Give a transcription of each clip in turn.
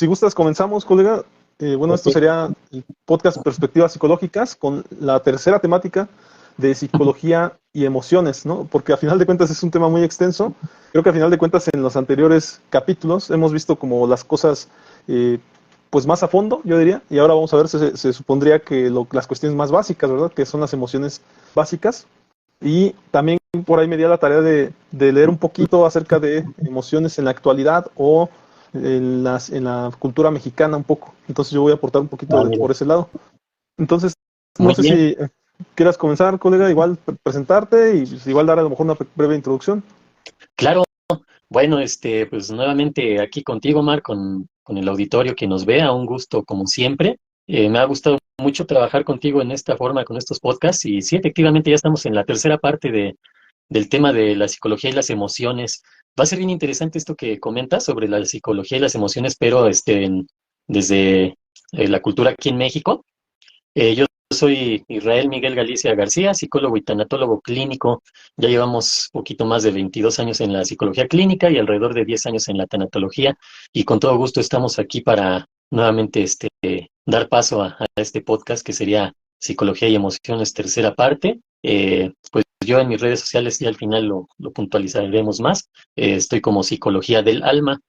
si gustas, comenzamos, colega. Bueno, esto Ok. sería el podcast Perspectivas Psicológicas con la tercera temática de psicología y emociones, ¿no? Porque a final de cuentas es un tema muy extenso. Creo que a final de cuentas en los anteriores capítulos hemos visto como las cosas eh, pues más a fondo, yo diría, y ahora vamos a ver, se supondría que las cuestiones más básicas, ¿verdad? Que son las emociones básicas. Y también por ahí me di a la tarea de leer un poquito acerca de emociones en la actualidad o en la cultura mexicana un poco. Entonces yo voy a aportar un poquito Mira, por ese lado. Entonces, no muy sé si bien. quieras comenzar, colega, igual presentarte y pues, igual dar a lo mejor una breve introducción. Claro, bueno, pues nuevamente aquí contigo, Mar, con el auditorio que nos vea, un gusto como siempre. Me ha gustado mucho trabajar contigo en esta forma, con estos podcasts, y sí, efectivamente ya estamos en la tercera parte del tema de la psicología y las emociones. Va a ser bien interesante esto que comentas sobre la psicología y las emociones, pero desde la cultura aquí en México. Yo soy Israel Miguel Galicia García, psicólogo y tanatólogo clínico. Ya llevamos poquito más de 22 años en la psicología clínica y alrededor de 10 años en la tanatología. Y con todo gusto estamos aquí para nuevamente dar paso a este podcast que sería Psicología y Emociones, tercera parte. Pues yo en mis redes sociales y al final lo puntualizaremos más. Estoy como Psicología del Alma.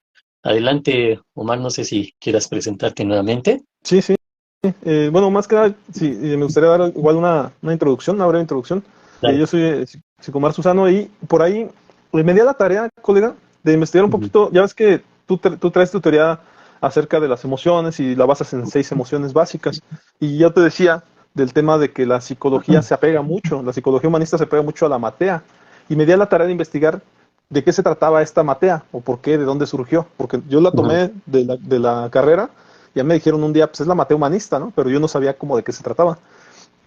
Adelante, Omar, no sé si quieras presentarte nuevamente. Sí, sí. Bueno, más que nada, sí, me gustaría dar igual una introducción, una breve introducción. Dale. Yo soy Psicomar Susano y por ahí me di a la tarea, colega, de investigar un Ujú. poquito. Ya ves que tú traes tu teoría acerca de las emociones y la basas en 6 emociones básicas. Y yo te decía del tema de que la psicología se apega mucho, la psicología humanista se apega mucho a la matea. Y me di a la tarea de investigar de qué se trataba esta matea o por qué, de dónde surgió. Porque yo la Ujú. tomé de la carrera, ya me dijeron un día, pues es la matea humanista, ¿no? Pero yo no sabía cómo de qué se trataba.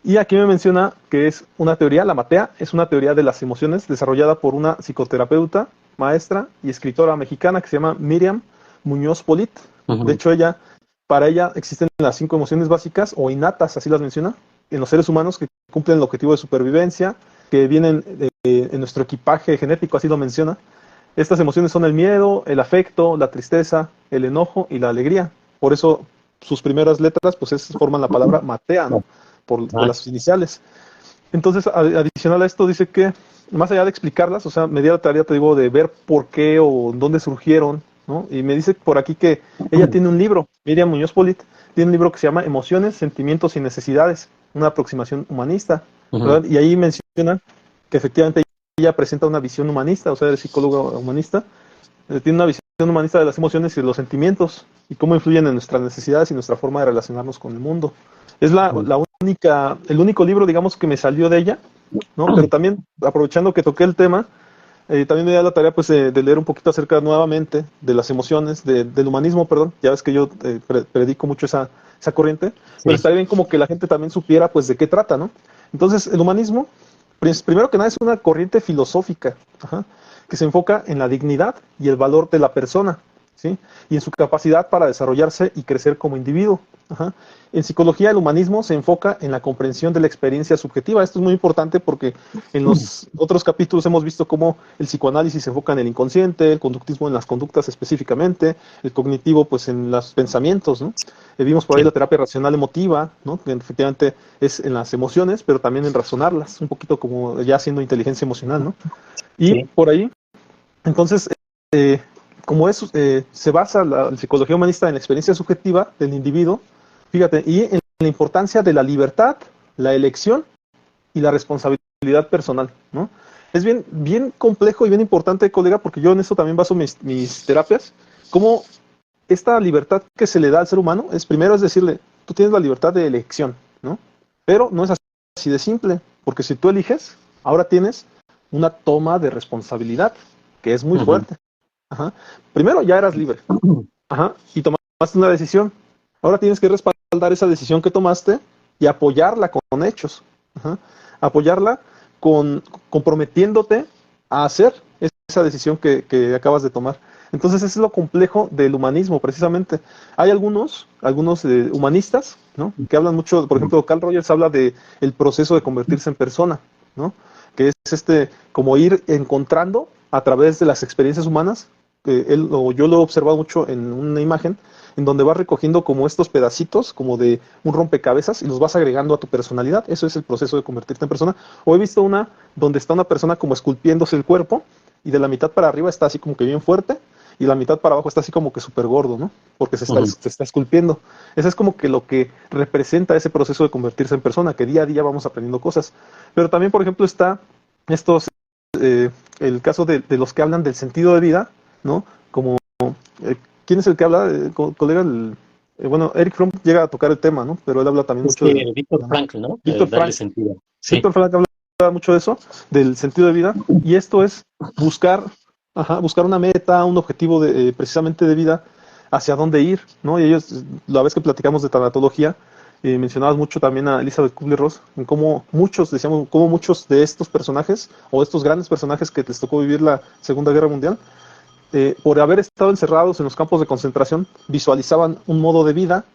Y aquí me menciona que es una teoría, la matea es una teoría de las emociones desarrollada por una psicoterapeuta, maestra y escritora mexicana que se llama Miriam Muñoz Polit. De Ujú. hecho, para ella existen las 5 emociones básicas o innatas, así las menciona, en los seres humanos que cumplen el objetivo de supervivencia, que vienen en nuestro equipaje genético, así lo menciona. Estas emociones son el miedo, el afecto, la tristeza, el enojo y la alegría. Por eso sus primeras letras pues forman la palabra matea, ¿no? Por Ah, las iniciales. Entonces, adicional a esto, dice que más allá de explicarlas, o sea, me dio la tarea, te digo, de ver por qué o dónde surgieron, ¿no? Y me dice por aquí que ella tiene un libro, Miriam Muñoz Polit, tiene un libro que se llama Emociones, Sentimientos y Necesidades, una aproximación humanista, ujú. ¿verdad? Y ahí menciona que efectivamente ella presenta una visión humanista, o sea, es psicóloga humanista, tiene una visión humanista de las emociones y de los sentimientos y cómo influyen en nuestras necesidades y nuestra forma de relacionarnos con el mundo. Es el único libro, digamos, que me salió de ella, ¿no? Pero también, aprovechando que toqué el tema, también me da la tarea pues de leer un poquito acerca nuevamente de las emociones, del humanismo, perdón. Ya ves que yo predico mucho esa corriente, pero Sí. estaría bien como que la gente también supiera pues de qué trata, ¿no? Entonces, el humanismo, primero que nada, es una corriente filosófica, ajá, que se enfoca en la dignidad y el valor de la persona, ¿sí? Y en su capacidad para desarrollarse y crecer como individuo. Ajá. En psicología, el humanismo se enfoca en la comprensión de la experiencia subjetiva. Esto es muy importante porque en los otros capítulos hemos visto cómo el psicoanálisis se enfoca en el inconsciente, el conductismo en las conductas específicamente, el cognitivo pues en los pensamientos, ¿no? Vimos por ahí Sí. la terapia racional emotiva, ¿no? Que efectivamente es en las emociones, pero también en razonarlas, un poquito como ya haciendo inteligencia emocional, ¿no? Y Sí. por ahí, entonces, como se basa la psicología humanista en la experiencia subjetiva del individuo, fíjate, y en la importancia de la libertad, la elección y la responsabilidad personal, ¿no? Es bien, bien complejo y bien importante, colega, porque yo en eso también baso mis terapias, como esta libertad que se le da al ser humano es primero es decirle, tú tienes la libertad de elección, ¿no? Pero no es así de simple, porque si tú eliges, ahora tienes una toma de responsabilidad, que es muy Ujú. fuerte. Ajá. Primero ya eras libre, ajá, y tomaste una decisión. Ahora tienes que respaldar esa decisión que tomaste y apoyarla con hechos. Ajá. Apoyarla comprometiéndote a hacer esa decisión que acabas de tomar. Entonces, eso es lo complejo del humanismo, precisamente. Hay algunos humanistas, ¿no? Que hablan mucho, por ejemplo, Carl Rogers habla de el proceso de convertirse en persona, ¿no? Que es como ir encontrando a través de las experiencias humanas, yo lo he observado mucho en una imagen, en donde vas recogiendo como estos pedacitos, como de un rompecabezas, y los vas agregando a tu personalidad. Eso es el proceso de convertirte en persona. O he visto una donde está una persona como esculpiéndose el cuerpo, y de la mitad para arriba está así como que bien fuerte, y la mitad para abajo está así como que súper gordo, ¿no? Porque se está esculpiendo. Eso es como que lo que representa ese proceso de convertirse en persona, que día a día vamos aprendiendo cosas. Pero también, por ejemplo, está estos, el caso de los que hablan del sentido de vida, ¿no? Como, ¿quién es el que habla? Colega, bueno, Eric Fromm llega a tocar el tema, ¿no? Pero él habla también mucho de... Víctor Frankl, ¿no? Víctor Darle Frank. sentido. Sí. Víctor Frank habla mucho de eso, del sentido de vida, y esto es buscar, buscar una meta, un objetivo precisamente de vida, hacia dónde ir, ¿no? Y ellos, la vez que platicamos de tanatología, mencionabas mucho también a Elizabeth Kubler-Ross, en cómo muchos, decíamos, cómo muchos de estos personajes, o estos grandes personajes que les tocó vivir la Segunda Guerra Mundial, por haber estado encerrados en los campos de concentración, visualizaban un modo de vida,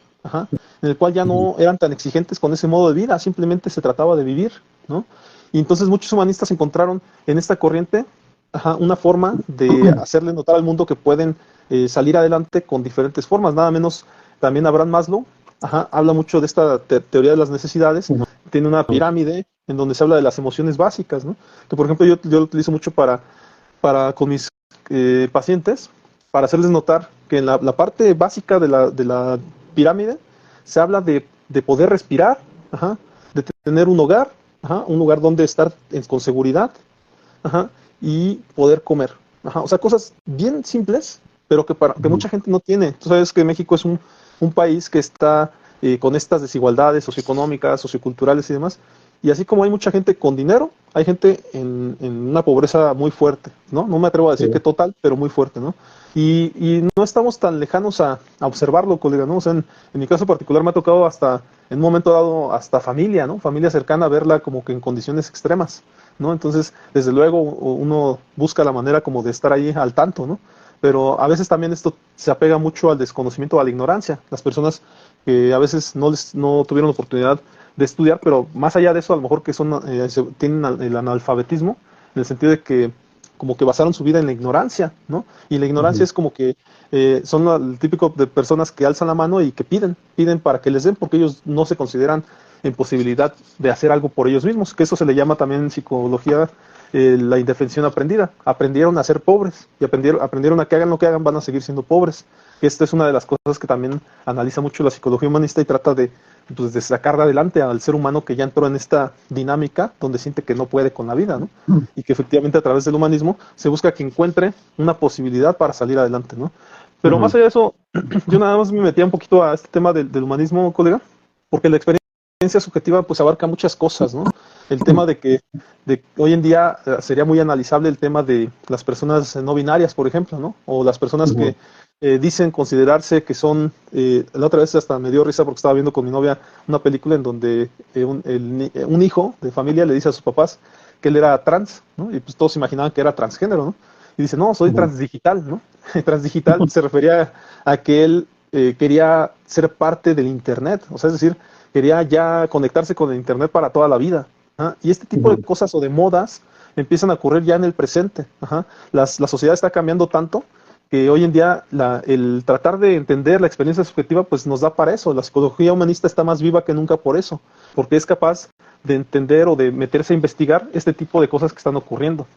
en el cual ya no eran tan exigentes con ese modo de vida, simplemente se trataba de vivir, ¿no? Y entonces muchos humanistas encontraron en esta corriente una forma de hacerle notar al mundo que pueden salir adelante con diferentes formas. Nada menos, también Abraham Maslow habla mucho de esta teoría de las necesidades. Tiene una pirámide en donde se habla de las emociones básicas, ¿no? Que por ejemplo yo lo utilizo mucho con mis pacientes, para hacerles notar que en la parte básica de la pirámide se habla de poder respirar, de tener un lugar donde estar con seguridad, y poder comer. O sea, cosas bien simples, pero que mucha gente no tiene. Tú sabes que México es un país que está con estas desigualdades socioeconómicas, socioculturales y demás. Y así como hay mucha gente con dinero, hay gente en una pobreza muy fuerte, ¿no? No me atrevo a decir que total, pero muy fuerte, ¿no? Y no estamos tan lejanos a observarlo, colega, ¿no? O sea, en mi caso particular me ha tocado hasta, en un momento dado, hasta familia, ¿no? Familia cercana, verla como que en condiciones extremas, ¿no? Entonces, desde luego, uno busca la manera como de estar ahí al tanto, ¿no? Pero a veces también esto se apega mucho al desconocimiento, a la ignorancia. Las personas que a veces no tuvieron oportunidad de estudiar, pero más allá de eso, a lo mejor que tienen el analfabetismo, en el sentido de que como que basaron su vida en la ignorancia, ¿no? Y la ignorancia es como que son el típico de personas que alzan la mano y que piden para que les den, porque ellos no se consideran en posibilidad de hacer algo por ellos mismos, que eso se le llama también en psicología la indefensión aprendida. Aprendieron a ser pobres y aprendieron a que hagan lo que hagan, van a seguir siendo pobres. Esta es una de las cosas que también analiza mucho la psicología humanista y trata de sacar adelante al ser humano que ya entró en esta dinámica donde siente que no puede con la vida, ¿no? Y que efectivamente a través del humanismo se busca que encuentre una posibilidad para salir adelante, ¿no? Pero más allá de eso, yo nada más me metía un poquito a este tema del humanismo, colega, porque la experiencia subjetiva pues abarca muchas cosas, ¿no? El tema de que hoy en día sería muy analizable el tema de las personas no binarias, por ejemplo, ¿no? O las personas que dicen considerarse que son, la otra vez hasta me dio risa porque estaba viendo con mi novia una película en donde un hijo de familia le dice a sus papás que él era trans, ¿no? Y pues todos imaginaban que era transgénero, ¿no? Y dice, no, soy transdigital, ¿no? Transdigital se refería a que él quería ser parte del Internet, o sea, es decir, quería ya conectarse con el Internet para toda la vida. Y este tipo de cosas o de modas empiezan a ocurrir ya en el presente. La sociedad está cambiando tanto que hoy en día el tratar de entender la experiencia subjetiva pues nos da para eso. La psicología humanista está más viva que nunca por eso, porque es capaz de entender o de meterse a investigar este tipo de cosas que están ocurriendo.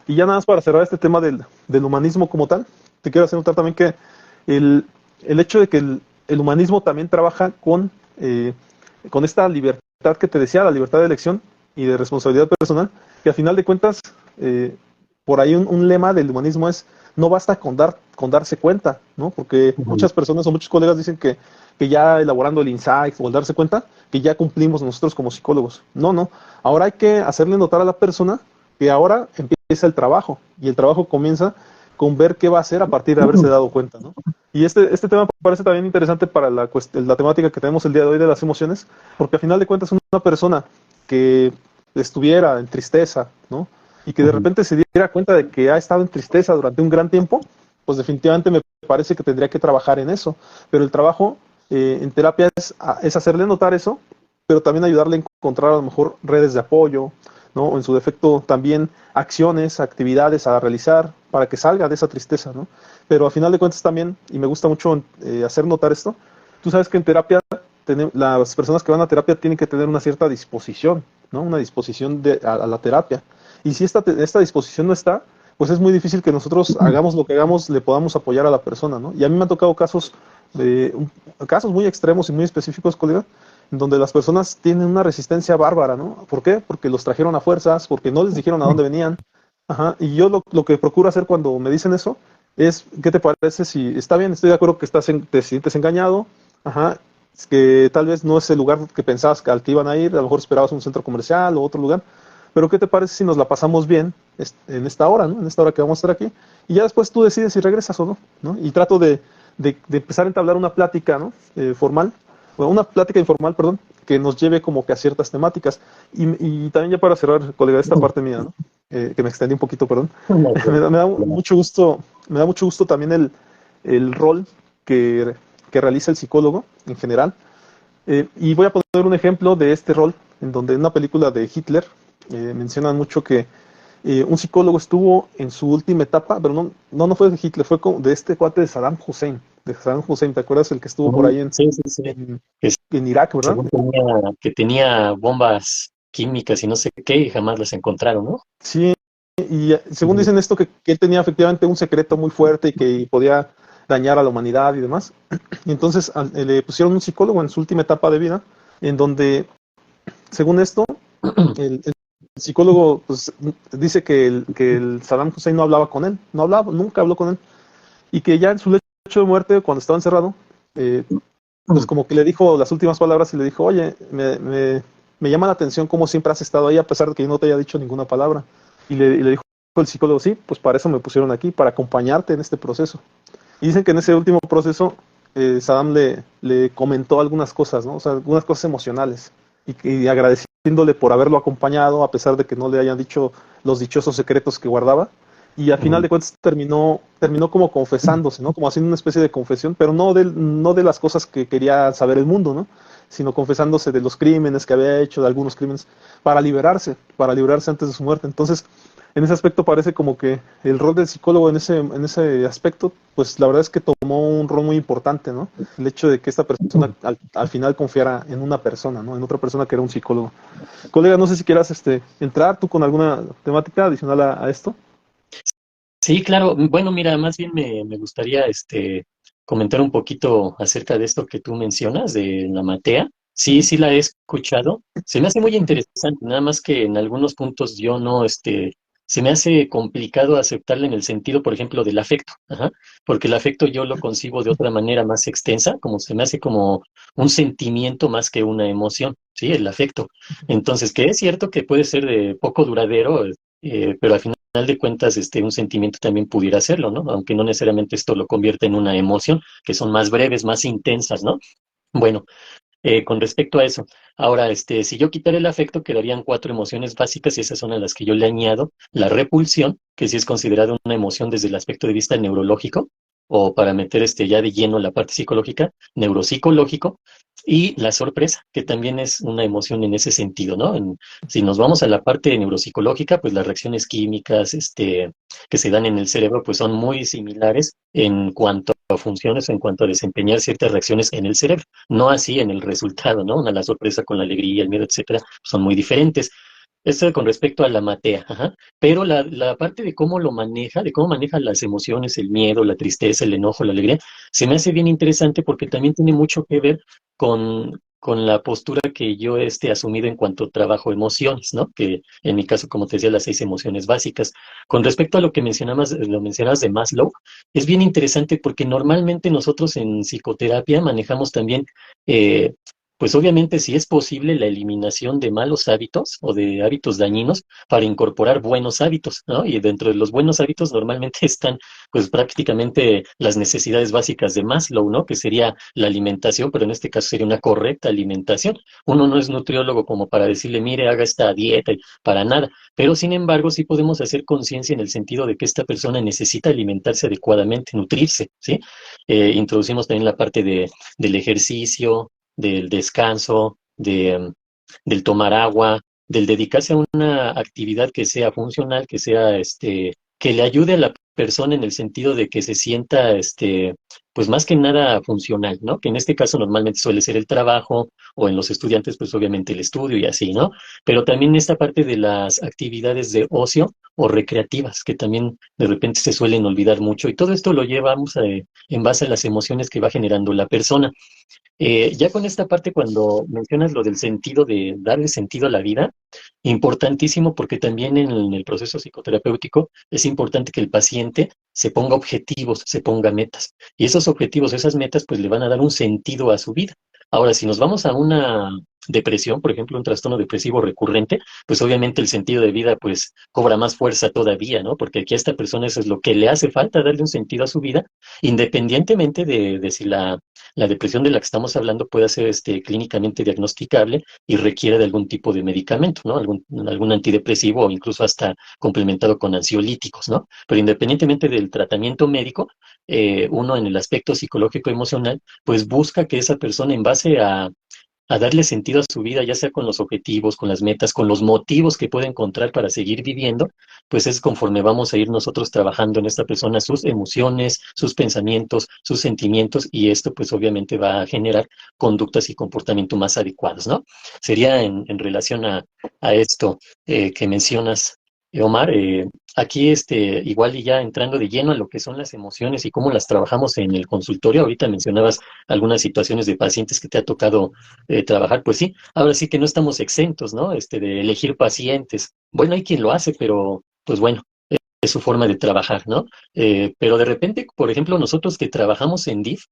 Y ya nada más para cerrar este tema del humanismo como tal, te quiero hacer notar también que el hecho de que el humanismo también trabaja con esta libertad que te decía, la libertad de elección y de responsabilidad personal, que al final de cuentas, por ahí un lema del humanismo es no basta con darse cuenta, ¿no? Porque muchas personas o muchos colegas dicen que ya elaborando el insight o el darse cuenta, que ya cumplimos nosotros como psicólogos. No. Ahora hay que hacerle notar a la persona que ahora empieza el trabajo, y el trabajo comienza con ver qué va a hacer a partir de haberse dado cuenta, ¿no? Y este tema parece también interesante para la temática que tenemos el día de hoy de las emociones, porque al final de cuentas una persona que estuviera en tristeza, ¿no? Y que de repente se diera cuenta de que ha estado en tristeza durante un gran tiempo, pues definitivamente me parece que tendría que trabajar en eso. Pero el trabajo en terapia es hacerle notar eso, pero también ayudarle a encontrar a lo mejor redes de apoyo, ¿no? O en su defecto también acciones, actividades a realizar para que salga de esa tristeza, ¿no? Pero a final de cuentas también, y me gusta mucho hacer notar esto, tú sabes que en terapia las personas que van a terapia tienen que tener una cierta disposición, ¿no? Una disposición a la terapia. Y si esta disposición no está, pues es muy difícil que nosotros hagamos lo que hagamos, le podamos apoyar a la persona, ¿no? Y a mí me han tocado casos muy extremos y muy específicos, colega, en donde las personas tienen una resistencia bárbara, ¿no? ¿Por qué? Porque los trajeron a fuerzas, porque no les dijeron a dónde venían. Ajá. Y yo lo que procuro hacer cuando me dicen eso es, ¿qué te parece si está bien? Estoy de acuerdo que te sientes engañado, ajá, es que tal vez no es el lugar que pensabas que al que iban a ir, a lo mejor esperabas un centro comercial o otro lugar, pero ¿qué te parece si nos la pasamos bien en esta hora, ¿no? En esta hora que vamos a estar aquí, y ya después tú decides si regresas o no, ¿no? Y trato de empezar a entablar una plática, ¿no? Formal, bueno, una plática informal, perdón, que nos lleve como que a ciertas temáticas. Y también ya para cerrar, colega, esta parte mía, ¿no? Que me extendí un poquito, perdón. Me da mucho gusto, me da mucho gusto también el rol que realiza el psicólogo en general. Y voy a poner un ejemplo de este rol, en donde en una película de Hitler mencionan mucho que un psicólogo estuvo en su última etapa, pero no fue de Hitler, fue de este cuate de Saddam Hussein. De Saddam Hussein, ¿te acuerdas? El que estuvo por ahí Sí, sí, sí. en, Que en Irak, ¿verdad? según que tenía bombas químicas y no sé qué, y jamás las encontraron, ¿no? Sí, y según dicen esto, que él tenía efectivamente un secreto muy fuerte y que podía dañar a la humanidad y demás. Y entonces le pusieron un psicólogo en su última etapa de vida, en donde, según esto, el psicólogo pues, dice que el Saddam Hussein no hablaba con él, no hablaba, nunca habló con él, y que ya en su lecho de muerte, cuando estaba encerrado, eh, pues como que le dijo las últimas palabras y le dijo, oye, me llama la atención cómo siempre has estado ahí a pesar de que yo no te haya dicho ninguna palabra. Y le dijo el psicólogo, sí, pues para eso me pusieron aquí, para acompañarte en este proceso. Y dicen que en ese último proceso Saddam le comentó algunas cosas, ¿no? O sea, algunas cosas emocionales. Y agradeciéndole por haberlo acompañado, a pesar de que no le hayan dicho los dichosos secretos que guardaba. Y al final de cuentas terminó como confesándose, ¿no? Como haciendo una especie de confesión, pero no de las cosas que quería saber el mundo, ¿no? Sino confesándose de los crímenes que había hecho, de algunos crímenes, para librarse antes de su muerte. Entonces, en ese aspecto parece como que el rol del psicólogo en ese aspecto, pues la verdad es que tomó un rol muy importante, ¿no? El hecho de que esta persona al final confiara en una persona, ¿no? En otra persona que era un psicólogo. Colega, no sé si quieras entrar tú con alguna temática adicional a esto. Sí, claro. Bueno, mira, más bien me gustaría comentar un poquito acerca de esto que tú mencionas, de la matea. Sí, sí la he escuchado. Se me hace muy interesante, nada más que en algunos puntos yo no, se me hace complicado aceptarla en el sentido, por ejemplo, del afecto, ajá, porque el afecto yo lo concibo de otra manera más extensa, como se me hace como un sentimiento más que una emoción, sí, el afecto. Entonces, que es cierto que puede ser de poco duradero, pero al final de cuentas, un sentimiento también pudiera hacerlo, ¿no? Aunque no necesariamente esto lo convierte en una emoción, que son más breves, más intensas, ¿no? Bueno, con respecto a eso, ahora, si yo quitara el afecto, quedarían cuatro emociones básicas y esas son a las que yo le añado la repulsión, que sí es considerada una emoción desde el aspecto de vista neurológico, o para meter ya de lleno la parte psicológica, neuropsicológico, y la sorpresa, que también es una emoción en ese sentido, ¿no? Si nos vamos a la parte neuropsicológica, pues las reacciones químicas, que se dan en el cerebro, pues son muy similares en cuanto a funciones, en cuanto a desempeñar ciertas reacciones en el cerebro, no así en el resultado, ¿no? La sorpresa con la alegría, el miedo, etcétera, son muy diferentes. Esto con respecto a la matea, ajá. Pero la parte de cómo lo maneja, de cómo maneja las emociones, el miedo, la tristeza, el enojo, la alegría, se me hace bien interesante porque también tiene mucho que ver con la postura que yo asumido en cuanto trabajo emociones, ¿no? Que en mi caso, como te decía, las 6 emociones básicas. Con respecto a lo mencionabas de Maslow, es bien interesante porque normalmente nosotros en psicoterapia manejamos también, eh, pues obviamente si es posible la eliminación de malos hábitos o de hábitos dañinos para incorporar buenos hábitos, ¿no? Y dentro de los buenos hábitos normalmente están pues prácticamente las necesidades básicas de Maslow, ¿no? Que sería la alimentación, pero en este caso sería una correcta alimentación. Uno no es nutriólogo como para decirle, mire, haga esta dieta, para nada, pero sin embargo sí podemos hacer conciencia en el sentido de que esta persona necesita alimentarse adecuadamente, nutrirse, ¿sí? Introducimos también la parte del ejercicio, del descanso, del tomar agua, del dedicarse a una actividad que sea funcional, que sea, que le ayude a la persona en el sentido de que se sienta, pues más que nada funcional, ¿no? Que en este caso normalmente suele ser el trabajo o en los estudiantes, pues obviamente el estudio y así, ¿no? Pero también esta parte de las actividades de ocio o recreativas, que también de repente se suelen olvidar mucho y todo esto lo llevamos en base a las emociones que va generando la persona. Ya con esta parte, cuando mencionas lo del sentido de darle sentido a la vida, importantísimo porque también en el proceso psicoterapéutico es importante que el paciente se ponga objetivos, se ponga metas. Y esos objetivos, esas metas, pues le van a dar un sentido a su vida. Ahora, si nos vamos a una depresión, por ejemplo, un trastorno depresivo recurrente, pues obviamente el sentido de vida pues cobra más fuerza todavía, ¿no? Porque aquí a esta persona eso es lo que le hace falta, darle un sentido a su vida, independientemente de si la depresión de la que estamos hablando puede ser clínicamente diagnosticable y requiere de algún tipo de medicamento, ¿no? Algún antidepresivo o incluso hasta complementado con ansiolíticos, ¿no? Pero independientemente del tratamiento médico, uno en el aspecto psicológico emocional, pues busca que esa persona en base a darle sentido a su vida, ya sea con los objetivos, con las metas, con los motivos que puede encontrar para seguir viviendo, pues es conforme vamos a ir nosotros trabajando en esta persona sus emociones, sus pensamientos, sus sentimientos, y esto pues obviamente va a generar conductas y comportamiento más adecuados, ¿no? Sería en relación a esto que mencionas, Omar, aquí igual y ya entrando de lleno a lo que son las emociones y cómo las trabajamos en el consultorio, ahorita mencionabas algunas situaciones de pacientes que te ha tocado trabajar, pues sí, ahora sí que no estamos exentos, ¿no? De elegir pacientes. Bueno, hay quien lo hace, pero pues bueno, es su forma de trabajar, ¿no? Pero de repente, por ejemplo, nosotros que trabajamos en DIF,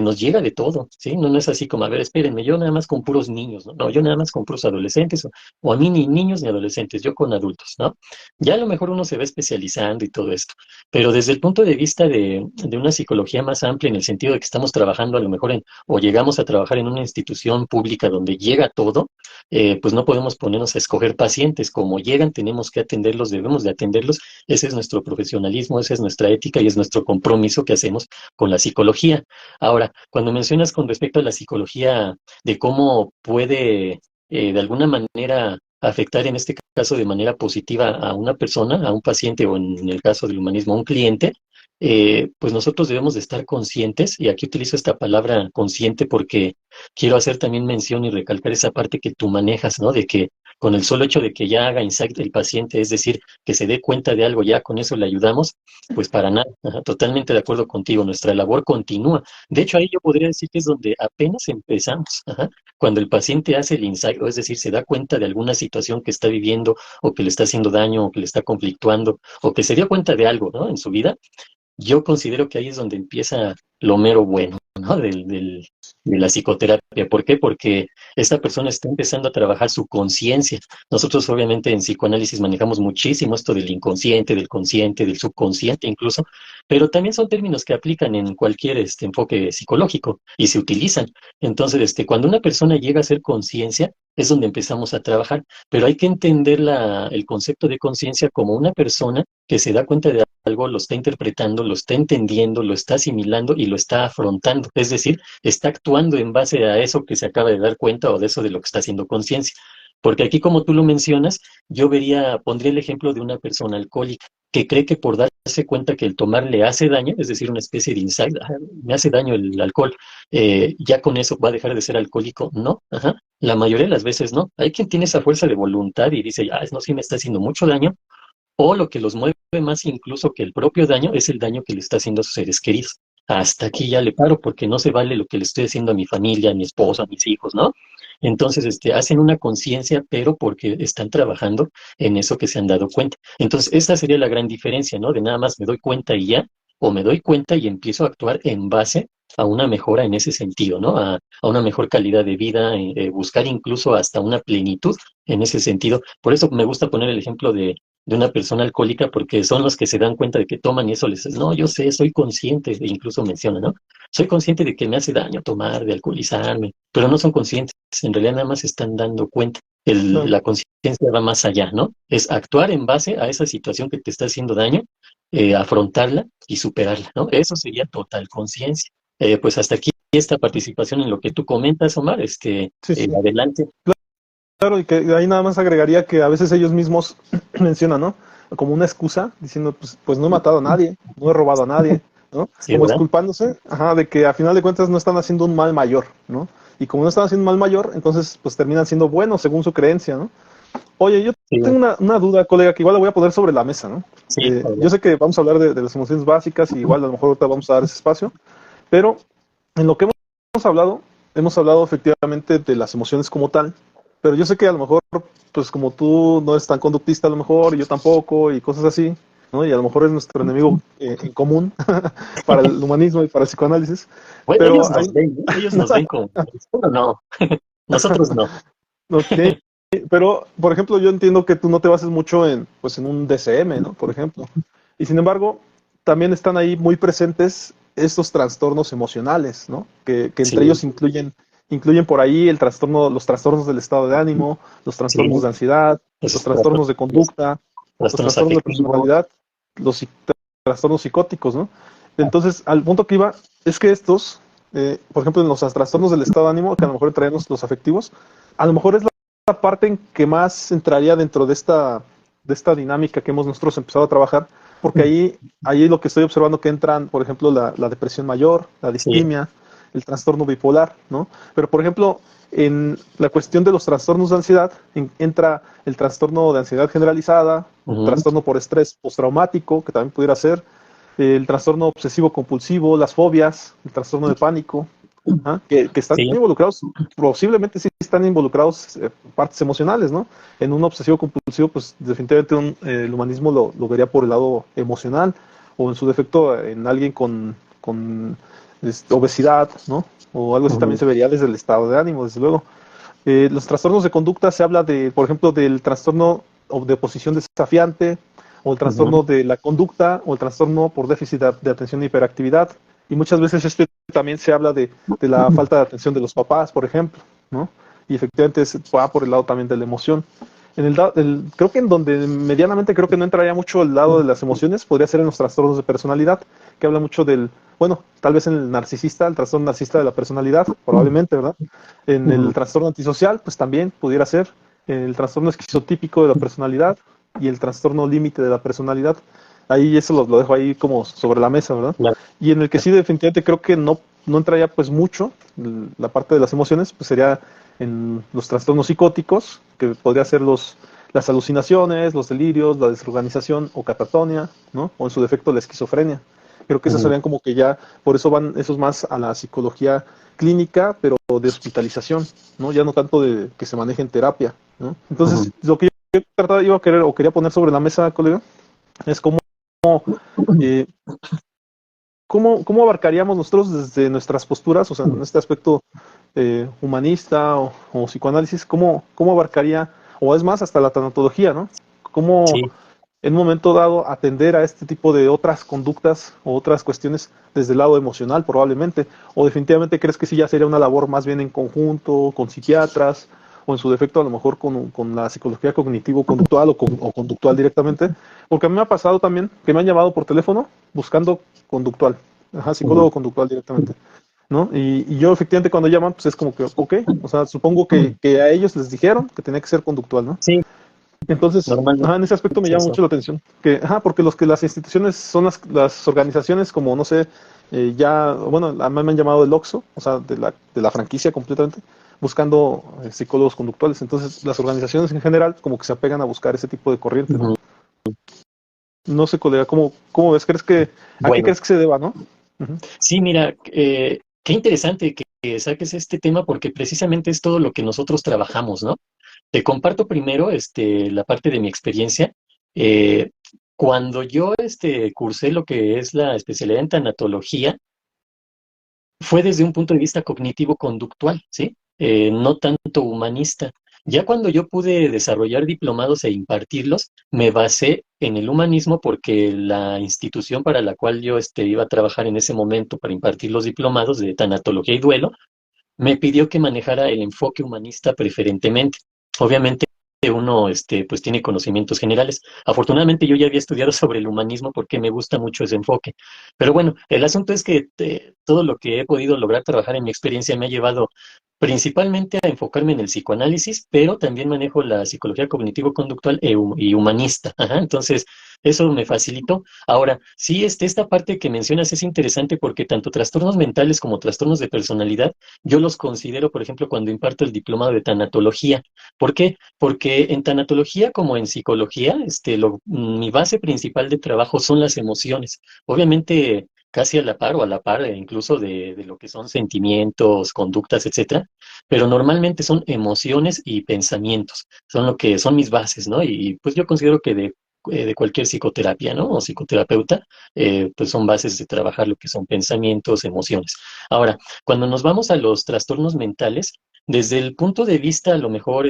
nos llega de todo, ¿sí? No, no es así como, a ver, espérenme, yo nada más con puros niños, ¿no? No, yo nada más con puros adolescentes, o a mí ni niños ni adolescentes, yo con adultos, ¿no? Ya a lo mejor uno se va especializando y todo esto, pero desde el punto de vista de una psicología más amplia, en el sentido de que estamos trabajando a lo mejor o llegamos a trabajar en una institución pública donde llega todo, pues no podemos ponernos a escoger pacientes, como llegan tenemos que atenderlos, debemos de atenderlos, ese es nuestro profesionalismo, esa es nuestra ética y es nuestro compromiso que hacemos con la psicología. Ahora, cuando mencionas con respecto a la psicología de cómo puede de alguna manera afectar en este caso de manera positiva a una persona, a un paciente o en el caso del humanismo a un cliente, pues nosotros debemos de estar conscientes, y aquí utilizo esta palabra consciente porque quiero hacer también mención y recalcar esa parte que tú manejas, ¿no? De que con el solo hecho de que ya haga insight el paciente, es decir, que se dé cuenta de algo, ya con eso le ayudamos, pues para nada, ajá, totalmente de acuerdo contigo, nuestra labor continúa. De hecho, ahí yo podría decir que es donde apenas empezamos, ajá, cuando el paciente hace el insight, o es decir, se da cuenta de alguna situación que está viviendo o que le está haciendo daño o que le está conflictuando o que se dio cuenta de algo, ¿no? En su vida, yo considero que ahí es donde empieza lo mero bueno, ¿no? De la psicoterapia. ¿Por qué? Porque esta persona está empezando a trabajar su conciencia. Nosotros obviamente en psicoanálisis manejamos muchísimo esto del inconsciente, del consciente, del subconsciente incluso, pero también son términos que aplican en cualquier enfoque psicológico y se utilizan. Entonces, cuando una persona llega a ser conciencia, es donde empezamos a trabajar, pero hay que entender el concepto de conciencia como una persona que se da cuenta de algo, lo está interpretando, lo está entendiendo, lo está asimilando y lo está afrontando. Es decir, está actuando en base a eso que se acaba de dar cuenta o de eso de lo que está haciendo conciencia. Porque aquí, como tú lo mencionas, pondría el ejemplo de una persona alcohólica que cree que por darse cuenta que el tomar le hace daño, es decir, una especie de insight, "Ah, me hace daño el alcohol, ya con eso va a dejar de ser alcohólico". No, ajá. La mayoría de las veces no. Hay quien tiene esa fuerza de voluntad y dice, ah, no, sí me está haciendo mucho daño, o lo que los mueve más incluso que el propio daño es el daño que le está haciendo a sus seres queridos. Hasta aquí ya le paro porque no se vale lo que le estoy haciendo a mi familia, a mi esposo, a mis hijos, ¿no? Entonces, hacen una conciencia, pero porque están trabajando en eso que se han dado cuenta. Entonces, esta sería la gran diferencia, ¿no? De nada más me doy cuenta y ya, o me doy cuenta y empiezo a actuar en base a una mejora en ese sentido, ¿no? A una mejor calidad de vida, buscar incluso hasta una plenitud en ese sentido. Por eso me gusta poner el ejemplo de una persona alcohólica, porque son los que se dan cuenta de que toman y eso les dice, no, yo sé, soy consciente, e incluso menciona, ¿no? Soy consciente de que me hace daño tomar, de alcoholizarme, pero no son conscientes, en realidad nada más se están dando cuenta. Claro. La conciencia va más allá, ¿no? Es actuar en base a esa situación que te está haciendo daño, afrontarla y superarla, ¿no? Eso sería total conciencia. Pues hasta aquí esta participación en lo que tú comentas, Omar, Sí, sí. adelante. Claro, y que ahí nada más agregaría que a veces ellos mismos mencionan, ¿no? Como una excusa, diciendo, pues no he matado a nadie, no he robado a nadie, ¿no? Sí, Como ¿verdad? exculpándose, ajá, de que a final de cuentas no están haciendo un mal mayor, ¿no? Y como no están haciendo un mal mayor, entonces pues terminan siendo buenos según su creencia, ¿no? Oye, yo Sí, tengo una duda, colega, que igual la voy a poner sobre la mesa, ¿no? sí, Yo ¿verdad? sé que vamos a hablar de las emociones básicas y igual a lo mejor ahorita vamos a dar ese espacio, pero en lo que hemos hablado efectivamente de las emociones como tal, pero yo sé que a lo mejor, pues como tú no eres tan conductista a lo mejor, y yo tampoco, y cosas así, ¿no? Y a lo mejor es nuestro enemigo en común para el humanismo y para el psicoanálisis, Bueno, ellos pero nos ven, ¿no? Ellos nos ven como, bueno, no, nosotros no. ok, pero por ejemplo yo entiendo que tú no te bases mucho en, pues, en un DCM, ¿no? Por ejemplo. Y sin embargo, también están ahí muy presentes estos trastornos emocionales, ¿no? Que entre Sí, ellos incluyen por ahí los trastornos del estado de ánimo, los sí, trastornos de ansiedad, los los trastornos de conducta, los trastornos trastornos de afectivos, personalidad, los trastornos psicóticos, ¿no? Entonces, al punto que iba es que estos, por ejemplo, en los trastornos del estado de ánimo, que a lo mejor traemos los afectivos, a lo mejor es la parte en que más entraría dentro de esta dinámica que hemos nosotros empezado a trabajar, porque ahí lo que estoy observando que entran, por ejemplo, la depresión mayor, la sí, distimia, el trastorno bipolar, ¿no? Pero, por ejemplo, en la cuestión de los trastornos de ansiedad, entra el trastorno de ansiedad generalizada, ujú, trastorno por estrés postraumático, que también pudiera ser, el trastorno obsesivo compulsivo, las fobias, el trastorno de pánico, ¿ah? Que están sí, involucrados, posiblemente sí están involucrados partes emocionales, ¿no? En un obsesivo compulsivo, pues definitivamente el humanismo lo vería por el lado emocional, o en su defecto en alguien con obesidad, ¿no? O algo así también ujú, se vería desde el estado de ánimo, desde luego. Los trastornos de conducta se habla de, por ejemplo, del trastorno de oposición desafiante, o el trastorno ujú, de la conducta, o el trastorno por déficit de atención e hiperactividad. Y muchas veces también se habla de la falta de atención de los papás, por ejemplo, ¿no? Y efectivamente va por el lado también de la emoción. Creo que en donde medianamente creo que no entraría mucho el lado de las emociones, podría ser en los trastornos de personalidad, que habla mucho bueno, tal vez en el narcisista, el trastorno narcisista de la personalidad, probablemente, ¿verdad? En el ujú, trastorno antisocial, pues también pudiera ser. En el trastorno esquizotípico de la personalidad y el trastorno límite de la personalidad. Ahí eso lo dejo ahí como sobre la mesa, ¿verdad? claro, Y en el que sí definitivamente creo que no entraría pues mucho la parte de las emociones, pues sería en los trastornos psicóticos, que podría ser las alucinaciones, los delirios, la desorganización o catatonia, ¿no? O en su defecto la esquizofrenia. Creo que esos ujú, serían como que ya, por eso van esos más a la psicología clínica, pero de hospitalización, ¿no? Ya no tanto de que se maneje en terapia, ¿no? ujú. Entonces, lo que yo trataba, iba a querer o quería poner sobre la mesa, colega, es eh, cómo abarcaríamos nosotros desde nuestras posturas, o sea, en este aspecto humanista o psicoanálisis, cómo abarcaría, o es más, hasta la tanatología, ¿no? Cómo Sí, en un momento dado atender a este tipo de otras conductas o otras cuestiones desde el lado emocional probablemente, o definitivamente crees que sí ya sería una labor más bien en conjunto con psiquiatras o en su defecto a lo mejor con la psicología cognitivo-conductual o conductual directamente, porque a mí me ha pasado también que me han llamado por teléfono buscando conductual, ajá, ujú, psicólogo conductual directamente, ¿no? Y yo efectivamente cuando llaman, pues es como que, ok, o sea, supongo que a ellos les dijeron que tenía que ser conductual, ¿no? sí, Entonces, normalmente ajá, en ese aspecto me es llama eso. mucho la atención. Porque las instituciones son las organizaciones como, no sé, bueno, a mí me han llamado del OXXO, o sea, de la franquicia completamente, buscando psicólogos conductuales. Entonces, las organizaciones en general como que se apegan a buscar ese tipo de corriente, ¿no? Ujú. No sé, colega, ¿cómo ves? ¿A qué Bueno, crees que se deba, no? Ujú. sí, mira, qué interesante que saques este tema porque precisamente es todo lo que nosotros trabajamos, ¿no? Te comparto primero la parte de mi experiencia. Eh, Cuando yo cursé lo que es la especialidad en tanatología, fue desde un punto de vista cognitivo-conductual, ¿sí? No tanto humanista. Ya cuando yo pude desarrollar diplomados e impartirlos, me basé en el humanismo porque la institución para la cual yo iba a trabajar en ese momento para impartir los diplomados de tanatología y duelo, me pidió que manejara el enfoque humanista preferentemente. Obviamente uno pues tiene conocimientos generales. Afortunadamente yo ya había estudiado sobre el humanismo porque me gusta mucho ese enfoque. Pero bueno, el asunto es que todo lo que he podido lograr trabajar en mi experiencia me ha llevado principalmente a enfocarme en el psicoanálisis, pero también manejo la psicología cognitivo-conductual y humanista. Ajá, entonces, eso me facilitó. Ahora, sí, esta parte que mencionas es interesante porque tanto trastornos mentales como trastornos de personalidad, yo los considero, por ejemplo, cuando imparto el diplomado de tanatología. ¿Por qué? Porque en tanatología como en psicología, mi base principal de trabajo son las emociones. Obviamente, casi a la par o a la par incluso de lo que son sentimientos, conductas, etcétera, pero normalmente son emociones y pensamientos, son lo que son mis bases, ¿no? Y pues yo considero que de cualquier psicoterapia, ¿no? O psicoterapeuta, pues son bases de trabajar lo que son pensamientos, emociones. Ahora, cuando nos vamos a los trastornos mentales, desde el punto de vista a lo mejor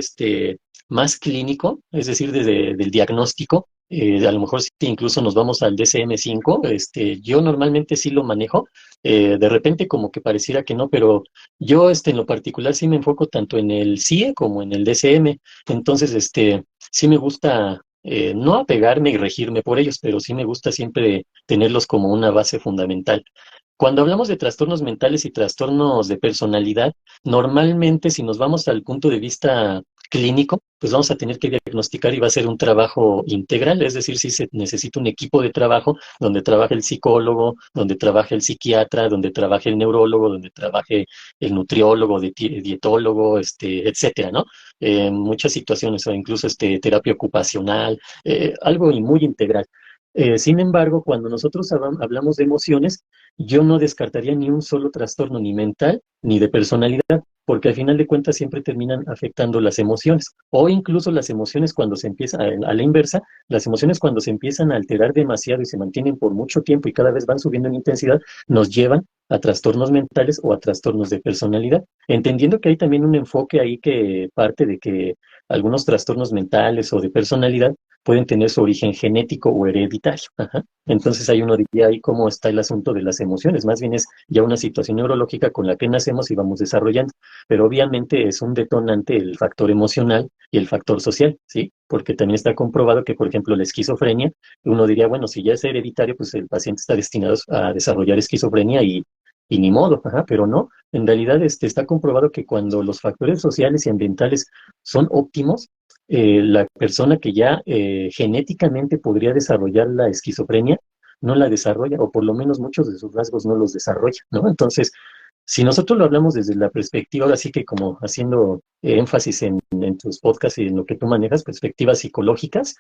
más clínico, es decir, desde el diagnóstico, a lo mejor si incluso nos vamos al DSM-5, yo normalmente sí lo manejo, de repente como que pareciera que no, pero yo en lo particular sí me enfoco tanto en el CIE como en el DSM, entonces sí me gusta no apegarme y regirme por ellos, pero sí me gusta siempre tenerlos como una base fundamental. Cuando hablamos de trastornos mentales y trastornos de personalidad, normalmente si nos vamos al punto de vista clínico, pues vamos a tener que diagnosticar y va a ser un trabajo integral, es decir, si se necesita un equipo de trabajo donde trabaje el psicólogo, donde trabaje el psiquiatra, donde trabaje el neurólogo, donde trabaje el nutriólogo, dietólogo, etcétera, ¿no? Muchas situaciones, o incluso terapia ocupacional, algo muy integral. Sin embargo, cuando nosotros hablamos de emociones, yo no descartaría ni un solo trastorno, ni mental, ni de personalidad, porque al final de cuentas siempre terminan afectando las emociones, o incluso las emociones cuando se empieza, a la inversa, las emociones cuando se empiezan a alterar demasiado y se mantienen por mucho tiempo y cada vez van subiendo en intensidad, nos llevan a trastornos mentales o a trastornos de personalidad, entendiendo que hay también un enfoque ahí que parte de que algunos trastornos mentales o de personalidad pueden tener su origen genético o hereditario. Ajá. Entonces ahí uno diría ahí cómo está el asunto de las emociones, más bien es ya una situación neurológica con la que nacemos y vamos desarrollando, pero obviamente es un detonante el factor emocional y el factor social, ¿sí? Porque también está comprobado que, por ejemplo, la esquizofrenia, uno diría, bueno, si ya es hereditario, pues el paciente está destinado a desarrollar esquizofrenia y ni modo, ajá, pero no, en realidad está comprobado que cuando los factores sociales y ambientales son óptimos, la persona que ya genéticamente podría desarrollar la esquizofrenia, no la desarrolla, o por lo menos muchos de sus rasgos no los desarrolla, ¿no? Entonces, si nosotros lo hablamos desde la perspectiva, ahora sí que como haciendo énfasis en tus podcasts y en lo que tú manejas, perspectivas psicológicas,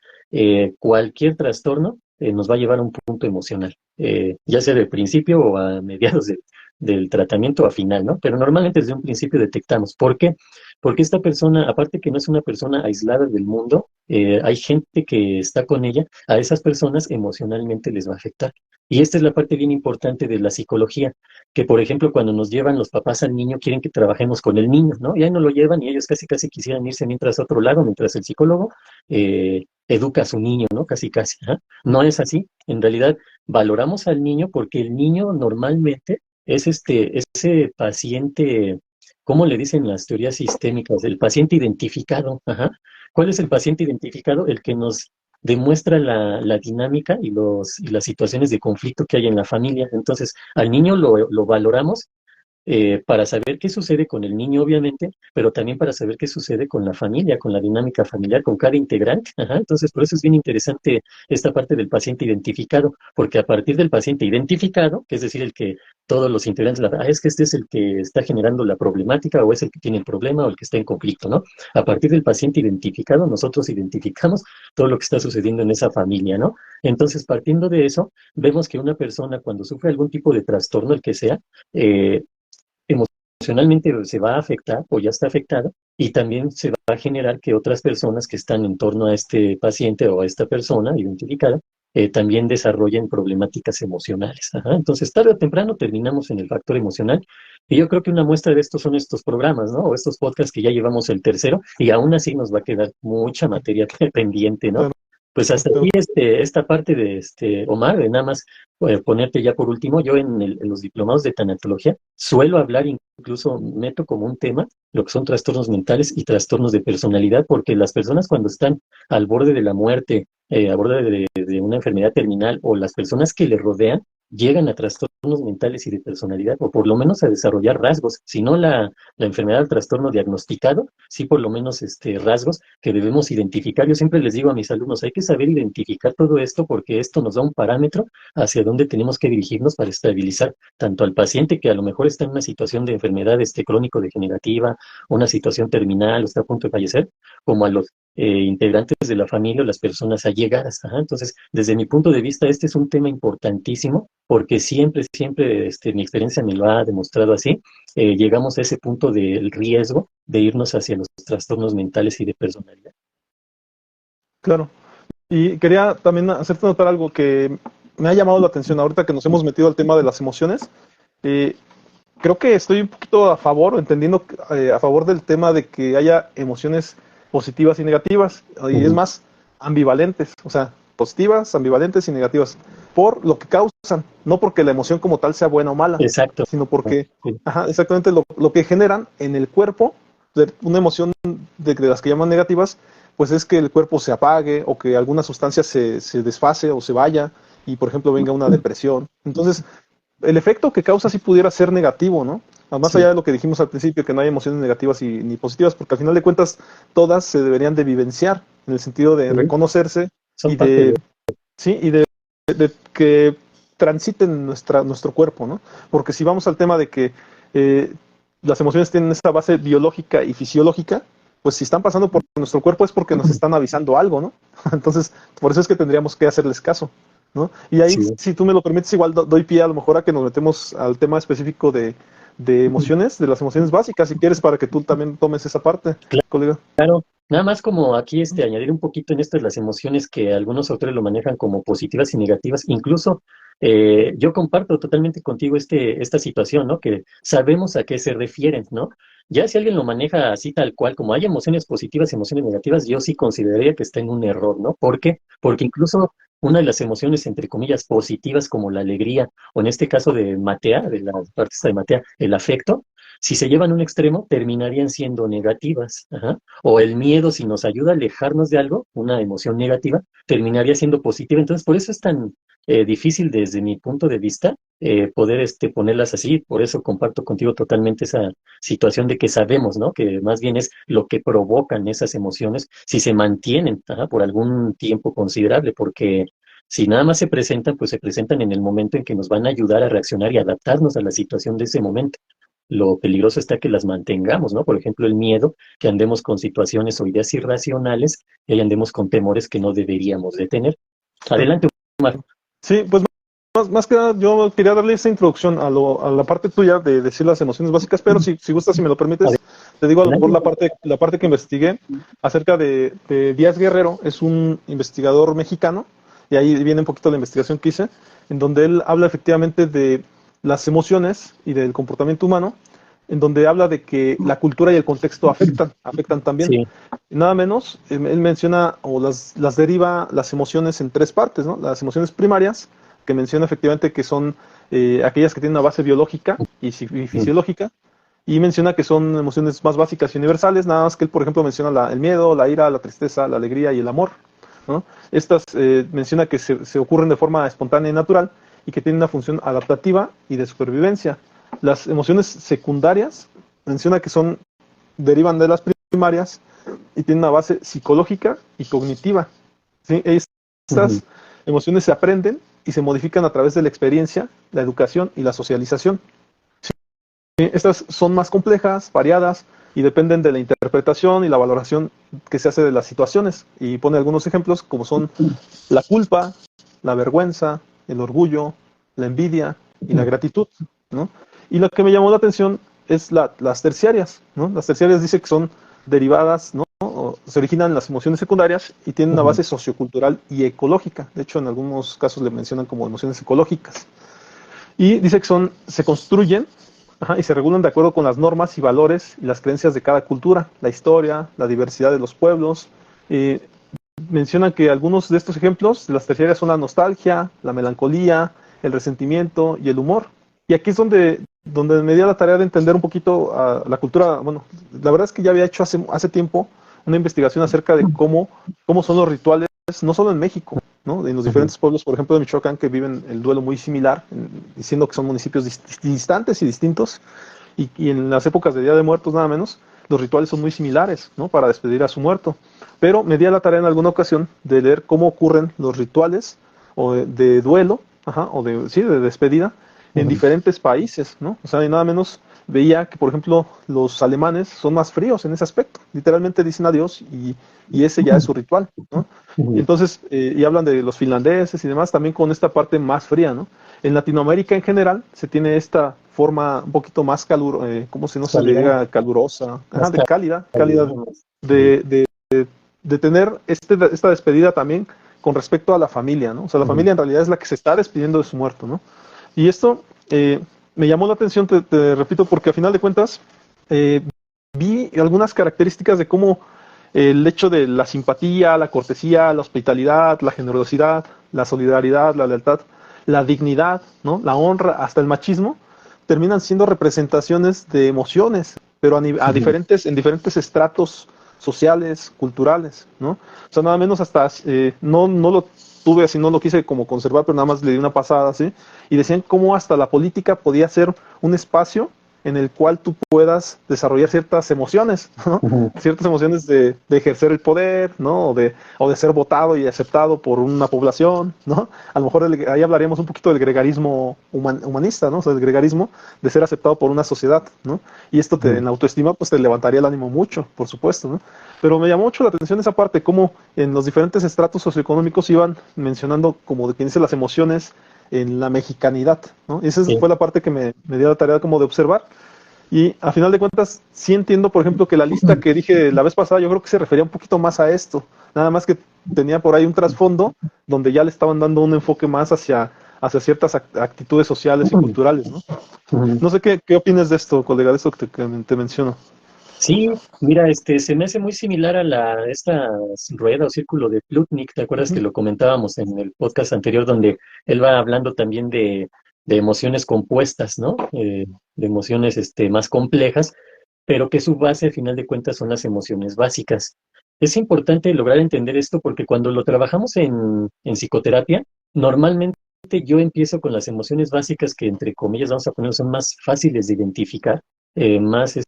cualquier trastorno nos va a llevar a un punto emocional, ya sea de principio o a mediados del tratamiento a final, ¿no? Pero normalmente desde un principio detectamos. ¿Por qué? Porque esta persona, aparte que no es una persona aislada del mundo, hay gente que está con ella, a esas personas emocionalmente les va a afectar. Y esta es la parte bien importante de la psicología, que por ejemplo cuando nos llevan los papás al niño quieren que trabajemos con el niño, ¿no? Y ahí no lo llevan y ellos casi casi quisieran irse mientras a otro lado, mientras el psicólogo educa a su niño, ¿no? Casi casi. ¿Ah? No es así. En realidad valoramos al niño porque el niño normalmente es ese paciente, ¿cómo le dicen las teorías sistémicas? El paciente identificado. Ajá. ¿Cuál es el paciente identificado? El que nos demuestra la dinámica y las situaciones de conflicto que hay en la familia. Entonces, al niño lo valoramos para saber qué sucede con el niño, obviamente, pero también para saber qué sucede con la familia, con la dinámica familiar, con cada integrante. Ajá. Entonces, por eso es bien interesante esta parte del paciente identificado, porque a partir del paciente identificado, que es decir, el que todos los integrantes, es que este es el que está generando la problemática o es el que tiene el problema o el que está en conflicto, ¿no? A partir del paciente identificado, nosotros identificamos todo lo que está sucediendo en esa familia, ¿no? Entonces, partiendo de eso, vemos que una persona cuando sufre algún tipo de trastorno, el que sea, eh, emocionalmente se va a afectar o ya está afectada y también se va a generar que otras personas que están en torno a este paciente o a esta persona identificada también desarrollen problemáticas emocionales. Ajá. Entonces, tarde o temprano terminamos en el factor emocional y yo creo que una muestra de esto son estos programas, ¿no? O estos podcasts que ya llevamos el tercero y aún así nos va a quedar mucha materia pendiente, ¿no? Claro, Pues hasta aquí claro. esta parte de Omar, de nada más ponerte ya por último, yo en los diplomados de tanatología suelo hablar, incluso meto como un tema, lo que son trastornos mentales y trastornos de personalidad, porque las personas cuando están al borde de la muerte, al borde de una enfermedad terminal, o las personas que le rodean, llegan a trastornos mentales y de personalidad, o por lo menos a desarrollar rasgos, si no la enfermedad del trastorno diagnosticado, sí por lo menos rasgos que debemos identificar. Yo siempre les digo a mis alumnos, hay que saber identificar todo esto porque esto nos da un parámetro hacia dónde tenemos que dirigirnos para estabilizar tanto al paciente que a lo mejor está en una situación de enfermedad crónico-degenerativa, una situación terminal o está a punto de fallecer, como a los integrantes de la familia o las personas allegadas. Ajá. Entonces, desde mi punto de vista, este es un tema importantísimo porque siempre, mi experiencia me lo ha demostrado así, llegamos a ese punto del riesgo de irnos hacia los trastornos mentales y de personalidad. Claro. Y quería también hacerte notar algo que me ha llamado la atención ahorita que nos hemos metido al tema de las emociones. Eh, Creo que estoy un poquito a favor, entendiendo a favor del tema de que haya emociones positivas y negativas, y es más, ambivalentes, o sea, positivas, ambivalentes y negativas, por lo que causan, no porque la emoción como tal sea buena o mala, Exacto. sino porque, Sí. ajá, exactamente lo que generan en el cuerpo, una emoción de las que llaman negativas, pues es que el cuerpo se apague o que alguna sustancia se desfase o se vaya y, por ejemplo, venga una depresión. Entonces, el efecto que causa sí pudiera ser negativo, ¿no? Más allá Sí. de lo que dijimos al principio, que no hay emociones negativas ni positivas, porque al final de cuentas todas se deberían de vivenciar, en el sentido de Sí. reconocerse Son y parte de, de... sí, y de que transiten nuestro cuerpo, ¿no? Porque si vamos al tema de que eh, las emociones tienen esta base biológica y fisiológica, pues si están pasando por nuestro cuerpo es porque nos están avisando algo, ¿no? Entonces, por eso es que tendríamos que hacerles caso, ¿no? Y ahí, Sí. si tú me lo permites, igual doy pie a lo mejor a que nos metemos al tema específico de emociones, de las emociones básicas, si quieres, para que tú también tomes esa parte, colega. Claro, nada más como aquí añadir un poquito en esto de las emociones que algunos autores lo manejan como positivas y negativas. Incluso yo comparto totalmente contigo esta situación, ¿no? Que sabemos a qué se refieren, ¿no? Ya si alguien lo maneja así tal cual, como hay emociones positivas y emociones negativas, yo sí consideraría que está en un error, ¿no? ¿Por qué? Porque incluso una de las emociones, entre comillas, positivas como la alegría, o en este caso de Matea, de la parte esta de Matea, el afecto, si se llevan a un extremo, terminarían siendo negativas. Ajá. O el miedo, si nos ayuda a alejarnos de algo, una emoción negativa, terminaría siendo positiva. Entonces, por eso es tan difícil desde mi punto de vista poder ponerlas así. Por eso comparto contigo totalmente esa situación de que sabemos, ¿no? Que más bien es lo que provocan esas emociones si se mantienen, ajá, por algún tiempo considerable, porque si nada más se presentan, pues se presentan en el momento en que nos van a ayudar a reaccionar y adaptarnos a la situación de ese momento. Lo peligroso está que las mantengamos, ¿no? Por ejemplo, el miedo, que andemos con situaciones o ideas irracionales y ahí andemos con temores que no deberíamos de tener. Adelante, Omar. Sí, pues más que nada yo quería darle esta introducción a la parte tuya de decir las emociones básicas, pero si gustas, si me lo permites, te digo a lo mejor Adelante. la parte que investigué acerca de Díaz Guerrero, es un investigador mexicano, y ahí viene un poquito la investigación que hice, en donde él habla efectivamente de las emociones y del comportamiento humano, en donde habla de que la cultura y el contexto afectan también. Sí. Nada menos, él menciona o las deriva las emociones en tres partes, ¿no? Las emociones primarias, que menciona efectivamente que son aquellas que tienen una base biológica y fisiológica, y menciona que son emociones más básicas y universales, nada más que él, por ejemplo, menciona el miedo, la ira, la tristeza, la alegría y el amor, ¿no? Estas menciona que se ocurren de forma espontánea y natural y que tienen una función adaptativa y de supervivencia. Las emociones secundarias menciona que derivan de las primarias y tienen una base psicológica y cognitiva, ¿sí? Ujú. Estas emociones se aprenden y se modifican a través de la experiencia, la educación y la socialización. Estas son más complejas, variadas y dependen de la interpretación y la valoración que se hace de las situaciones. Y pone algunos ejemplos como son la culpa, la vergüenza, el orgullo, la envidia y la gratitud, ¿no? Y lo que me llamó la atención es las terciarias, ¿no? Las terciarias dice que son derivadas, ¿no? O se originan en las emociones secundarias y tienen una Ujú. base sociocultural y ecológica. De hecho, en algunos casos le mencionan como emociones ecológicas. Y dice que se construyen, ajá, y se regulan de acuerdo con las normas y valores y las creencias de cada cultura, la historia, la diversidad de los pueblos. Eh, Mencionan que algunos de estos ejemplos de las terciarias son la nostalgia, la melancolía, el resentimiento y el humor. Y aquí es donde me di a la tarea de entender un poquito la cultura. Bueno, la verdad es que ya había hecho hace tiempo una investigación acerca de cómo son los rituales, no solo en México, ¿no? En los diferentes pueblos, por ejemplo, de Michoacán, que viven el duelo muy similar, diciendo que son municipios distantes y distintos, y en las épocas de Día de Muertos nada menos, los rituales son muy similares, ¿no? Para despedir a su muerto. Pero me di a la tarea en alguna ocasión de leer cómo ocurren los rituales o de duelo, ajá, o de, sí, de despedida en diferentes países, ¿no? O sea, y nada menos veía que, por ejemplo, los alemanes son más fríos en ese aspecto. Literalmente dicen adiós y ese ya es su ritual, ¿no? Y entonces, y hablan de los finlandeses y demás, también con esta parte más fría, ¿no? En Latinoamérica en general se tiene esta forma un poquito más ¿cómo se no se le diga calurosa? Ajá, de cálida de, de tener esta despedida también con respecto a la familia, ¿no? O sea, la familia en realidad es la que se está despidiendo de su muerto, ¿no? Y esto me llamó la atención, te repito, porque a final de cuentas eh, vi algunas características de cómo el hecho de la simpatía, la cortesía, la hospitalidad, la generosidad, la solidaridad, la lealtad, la dignidad, ¿no? La honra, hasta el machismo, terminan siendo representaciones de emociones, pero en diferentes estratos sociales, culturales, ¿no? O sea, nada menos hasta, no lo tuve así, no lo quise como conservar, pero nada más le di una pasada, ¿sí? Y decían cómo hasta la política podía ser un espacio en el cual tú puedas desarrollar ciertas emociones, ¿no? Ciertas emociones de ejercer el poder, ¿no? O de ser votado y aceptado por una población, ¿no? A lo mejor ahí hablaríamos un poquito del gregarismo humanista, ¿no? O sea, el gregarismo de ser aceptado por una sociedad, ¿no? Y esto en la autoestima pues te levantaría el ánimo mucho, por supuesto, ¿no? Pero me llamó mucho la atención esa parte, cómo en los diferentes estratos socioeconómicos iban mencionando, como de quien dice, las emociones en la mexicanidad, ¿no? Y esa fue la parte que me dio la tarea como de observar. Y a final de cuentas, sí entiendo, por ejemplo, que la lista que dije la vez pasada, yo creo que se refería un poquito más a esto. Nada más que tenía por ahí un trasfondo donde ya le estaban dando un enfoque más hacia ciertas actitudes sociales y culturales, ¿no? No sé qué opinas de esto, colega, de esto que te menciono. Sí, mira, se me hace muy similar a esta rueda o círculo de Plutnik. ¿Te acuerdas que lo comentábamos en el podcast anterior donde él va hablando también de emociones compuestas, ¿no? De emociones más complejas, pero que su base, al final de cuentas, son las emociones básicas. Es importante lograr entender esto porque cuando lo trabajamos en psicoterapia, normalmente yo empiezo con las emociones básicas que, entre comillas, vamos a poner, son más fáciles de identificar, más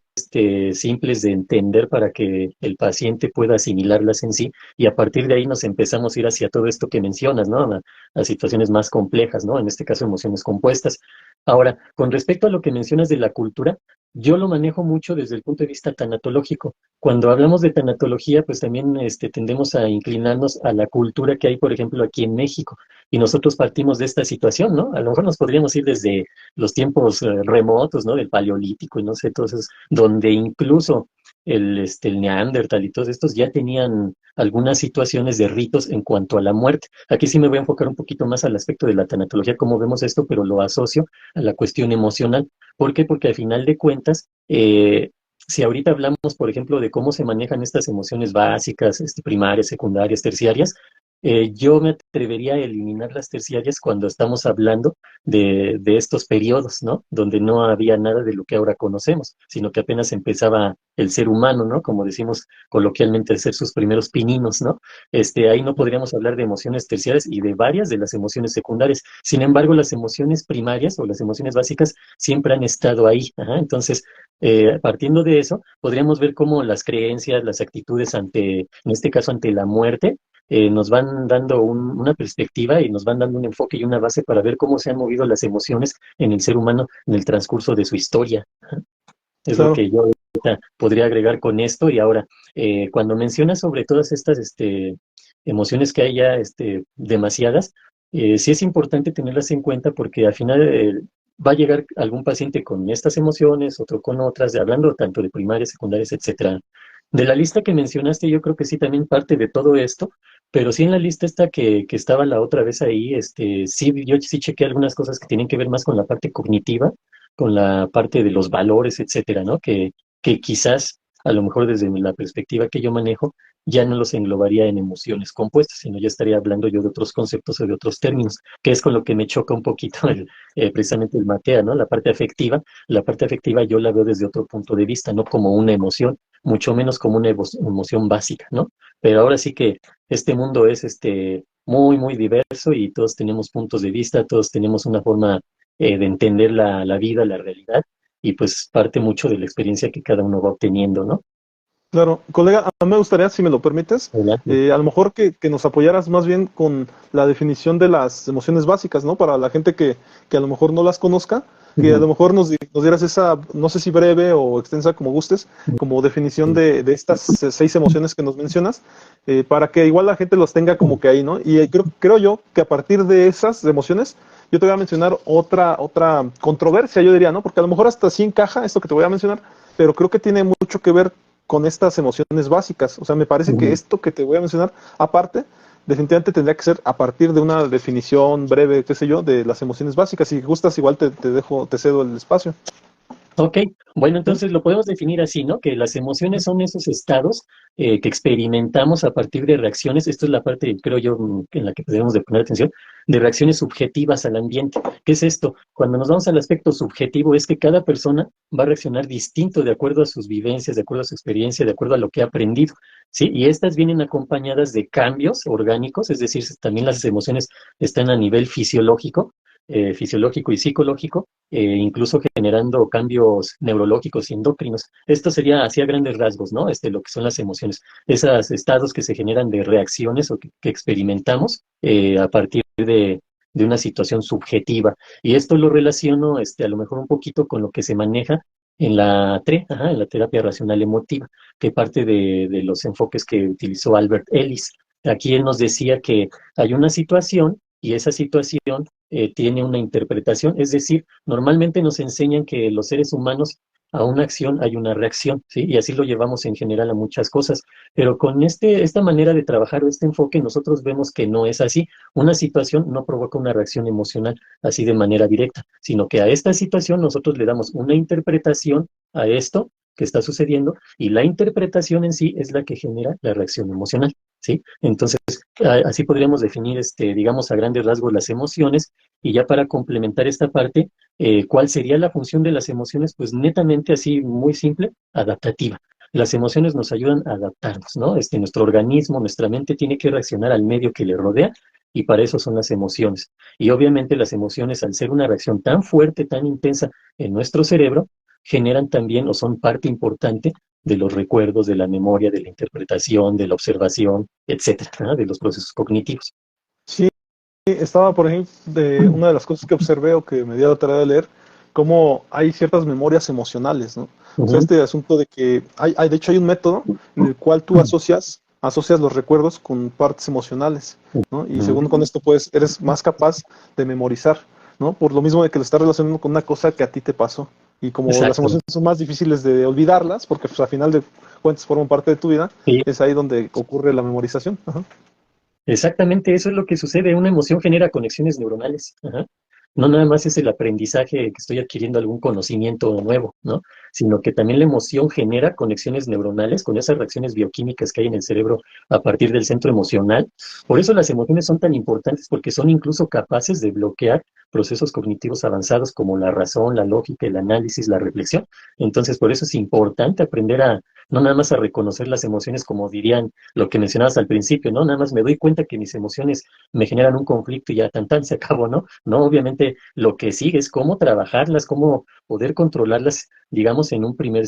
simples de entender para que el paciente pueda asimilarlas en sí, y a partir de ahí nos empezamos a ir hacia todo esto que mencionas, ¿no? A situaciones más complejas, ¿no? En este caso, emociones compuestas. Ahora, con respecto a lo que mencionas de la cultura, yo lo manejo mucho desde el punto de vista tanatológico. Cuando hablamos de tanatología, pues también tendemos a inclinarnos a la cultura que hay, por ejemplo, aquí en México. Y nosotros partimos de esta situación, ¿no? A lo mejor nos podríamos ir desde los tiempos remotos, ¿no? Del Paleolítico y no sé, todos esos, donde incluso el Neandertal y todos estos ya tenían algunas situaciones de ritos en cuanto a la muerte. Aquí sí me voy a enfocar un poquito más al aspecto de la tanatología, cómo vemos esto, pero lo asocio a la cuestión emocional. ¿Por qué? Porque al final de cuentas, si ahorita hablamos, por ejemplo, de cómo se manejan estas emociones básicas, primarias, secundarias, terciarias, yo me atrevería a eliminar las terciarias cuando estamos hablando de estos periodos, ¿no? Donde no había nada de lo que ahora conocemos, sino que apenas empezaba el ser humano, ¿no? Como decimos coloquialmente, a hacer sus primeros pininos, ¿no? Ahí no podríamos hablar de emociones terciarias y de varias de las emociones secundarias. Sin embargo, las emociones primarias o las emociones básicas siempre han estado ahí. Ajá. Entonces, partiendo de eso, podríamos ver cómo las creencias, las actitudes ante, en este caso, ante la muerte, nos van dando una perspectiva y nos van dando un enfoque y una base para ver cómo se han movido las emociones en el ser humano en el transcurso de su historia. Es lo Claro. que yo ahorita podría agregar con esto. Y ahora, cuando mencionas sobre todas estas emociones que hay ya demasiadas, sí es importante tenerlas en cuenta porque al final va a llegar algún paciente con estas emociones, otro con otras, hablando tanto de primarias, secundarias, etcétera. De la lista que mencionaste, yo creo que sí también parte de todo esto, pero sí en la lista esta que estaba la otra vez ahí, sí, yo sí chequé algunas cosas que tienen que ver más con la parte cognitiva, con la parte de los valores, etcétera, ¿no? Que quizás, a lo mejor desde la perspectiva que yo manejo, ya no los englobaría en emociones compuestas, sino ya estaría hablando yo de otros conceptos o de otros términos, que es con lo que me choca un poquito precisamente el Matea, ¿no? La parte afectiva yo la veo desde otro punto de vista, no como una emoción, mucho menos como una emoción básica, ¿no? Pero ahora sí que este mundo es muy, muy diverso y todos tenemos puntos de vista, todos tenemos una forma de entender la vida, la realidad, y pues parte mucho de la experiencia que cada uno va obteniendo, ¿no? Claro, colega, a mí me gustaría, si me lo permites, Adelante. a lo mejor que nos apoyaras más bien con la definición de las emociones básicas, ¿no? Para la gente que a lo mejor no las conozca, que a Ujú, lo mejor nos dieras esa, no sé si breve o extensa como gustes, como definición de estas seis emociones que nos mencionas, para que igual la gente los tenga como que ahí, ¿no? Y creo yo que a partir de esas emociones, yo te voy a mencionar otra controversia, yo diría, ¿no? Porque a lo mejor hasta sí encaja esto que te voy a mencionar, pero creo que tiene mucho que ver con estas emociones básicas. O sea, me parece que ujú. esto que te voy a mencionar, aparte, definitivamente tendría que ser a partir de una definición breve, qué sé yo, de las emociones básicas. Si gustas, igual te dejo, te cedo el espacio. Ok, bueno, ¿Mm? entonces lo podemos definir así, ¿no? Que las emociones son esos estados que experimentamos a partir de reacciones, esto es la parte, creo yo, en la que debemos de poner atención, de reacciones subjetivas al ambiente. ¿Qué es esto? Cuando nos vamos al aspecto subjetivo es que cada persona va a reaccionar distinto de acuerdo a sus vivencias, de acuerdo a su experiencia, de acuerdo a lo que ha aprendido, ¿sí? Y estas vienen acompañadas de cambios orgánicos, es decir, también las emociones están a nivel fisiológico y psicológico, incluso generando cambios neurológicos y endocrinos. Esto sería así a grandes rasgos, ¿no? Lo que son las emociones, esos estados que se generan de reacciones o que experimentamos a partir de una situación subjetiva. Y esto lo relaciono a lo mejor un poquito con lo que se maneja en la en la terapia racional emotiva, que parte de los enfoques que utilizó Albert Ellis. Aquí él nos decía que hay una situación y esa situación tiene una interpretación, es decir, normalmente nos enseñan que los seres humanos a una acción hay una reacción, ¿sí? Y así lo llevamos en general a muchas cosas, pero con esta manera de trabajar o este enfoque nosotros vemos que no es así. Una situación no provoca una reacción emocional así de manera directa, sino que a esta situación nosotros le damos una interpretación a esto que está sucediendo y la interpretación en sí es la que genera la reacción emocional, ¿sí? Entonces, así podríamos definir, digamos, a grandes rasgos las emociones y ya para complementar esta parte, ¿cuál sería la función de las emociones? Pues netamente así, muy simple, adaptativa. Las emociones nos ayudan a adaptarnos, ¿no? Nuestro organismo, nuestra mente tiene que reaccionar al medio que le rodea y para eso son las emociones. Y obviamente las emociones, al ser una reacción tan fuerte, tan intensa en nuestro cerebro, generan también o son parte importante de los recuerdos, de la memoria, de la interpretación, de la observación, etcétera, ¿no? De los procesos cognitivos. Sí, estaba, por ejemplo, de una de las cosas que observé o que me dio la tarea de leer, cómo hay ciertas memorias emocionales, ¿no? O sea, Ujú, este asunto de que de hecho hay un método en el cual tú asocias los recuerdos con partes emocionales, ¿no? Y según con ujú. esto, pues, eres más capaz de memorizar, ¿no? Por lo mismo de que lo estás relacionando con una cosa que a ti te pasó. Y como las Exacto. emociones son más difíciles de olvidarlas, porque pues, a final de cuentas forman parte de tu vida, Sí, es ahí donde ocurre la memorización. Ajá. exactamente, eso es lo que sucede. Una emoción genera conexiones neuronales. Ajá. No nada más es el aprendizaje que estoy adquiriendo algún conocimiento nuevo, ¿no? Sino que también la emoción genera conexiones neuronales con esas reacciones bioquímicas que hay en el cerebro a partir del centro emocional. Por eso las emociones son tan importantes porque son incluso capaces de bloquear procesos cognitivos avanzados como la razón, la lógica, el análisis, la reflexión. Entonces, por eso es importante aprender no nada más a reconocer las emociones como dirían lo que mencionabas al principio, ¿no? Nada más me doy cuenta que mis emociones me generan un conflicto y ya tan se acabó, ¿no? No, obviamente lo que sigue es cómo trabajarlas, cómo poder controlarlas, digamos, en un primer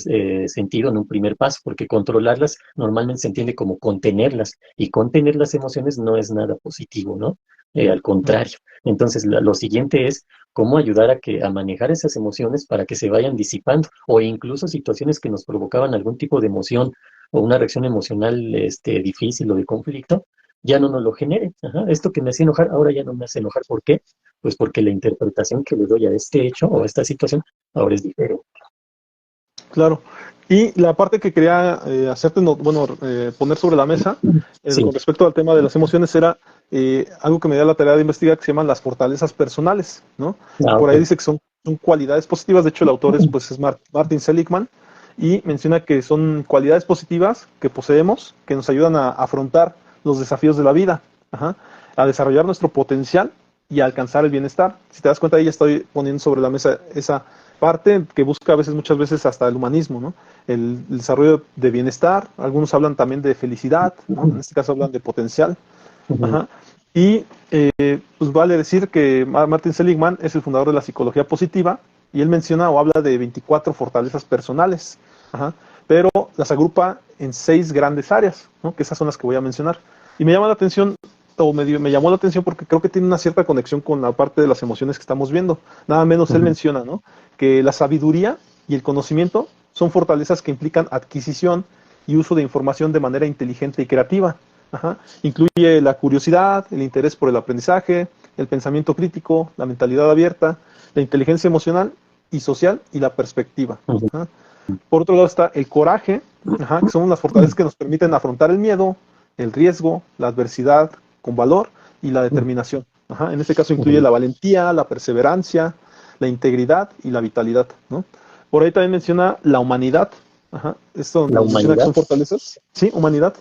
sentido, en un primer paso, porque controlarlas normalmente se entiende como contenerlas y contener las emociones no es nada positivo, ¿no? Al contrario. Entonces, lo siguiente es cómo ayudar a manejar esas emociones para que se vayan disipando o incluso situaciones que nos provocaban algún tipo de emoción o una reacción emocional difícil o de conflicto, ya no nos lo genere. Ajá. Esto que me hacía enojar, ahora ya no me hace enojar. ¿Por qué? Pues porque la interpretación que le doy a este hecho o a esta situación ahora es diferente. Claro. Y la parte que quería hacerte, poner sobre la mesa Sí. con respecto al tema de las emociones era algo que me da la tarea de investigar que se llaman las fortalezas personales, ¿no? Ah, Por ahí ok. dice que son cualidades positivas, de hecho el autor es Martin Seligman y menciona que son cualidades positivas que poseemos que nos ayudan a afrontar los desafíos de la vida, ajá, a desarrollar nuestro potencial y a alcanzar el bienestar. Si te das cuenta, ahí ya estoy poniendo sobre la mesa parte que busca muchas veces hasta el humanismo, ¿no? El desarrollo de bienestar, algunos hablan también de felicidad, ¿no? En este caso hablan de potencial. Ujú. Ajá. Y pues vale decir que Martin Seligman es el fundador de la psicología positiva y él menciona o habla de 24 fortalezas personales, ajá, pero las agrupa en 6 grandes áreas, ¿no? Que esas son las que voy a mencionar. Y me llama la atención, o me llamó la atención porque creo que tiene una cierta conexión con la parte de las emociones que estamos viendo. Nada menos él Ujú. menciona, ¿no? Que la sabiduría y el conocimiento son fortalezas que implican adquisición y uso de información de manera inteligente y creativa. Ajá. Incluye la curiosidad, el interés por el aprendizaje, el pensamiento crítico, la mentalidad abierta, la inteligencia emocional y social y la perspectiva. Ujú. Ajá. Por otro lado está el coraje, ajá, que son las fortalezas que nos permiten afrontar el miedo, el riesgo, la adversidad con valor y la determinación. Ajá. En este caso incluye Ujú. la valentía, la perseverancia, la integridad y la vitalidad, ¿no? Por ahí también menciona la humanidad. Ajá. Esto La nos menciona que humanidad. son fortalezas. Sí, humanidad.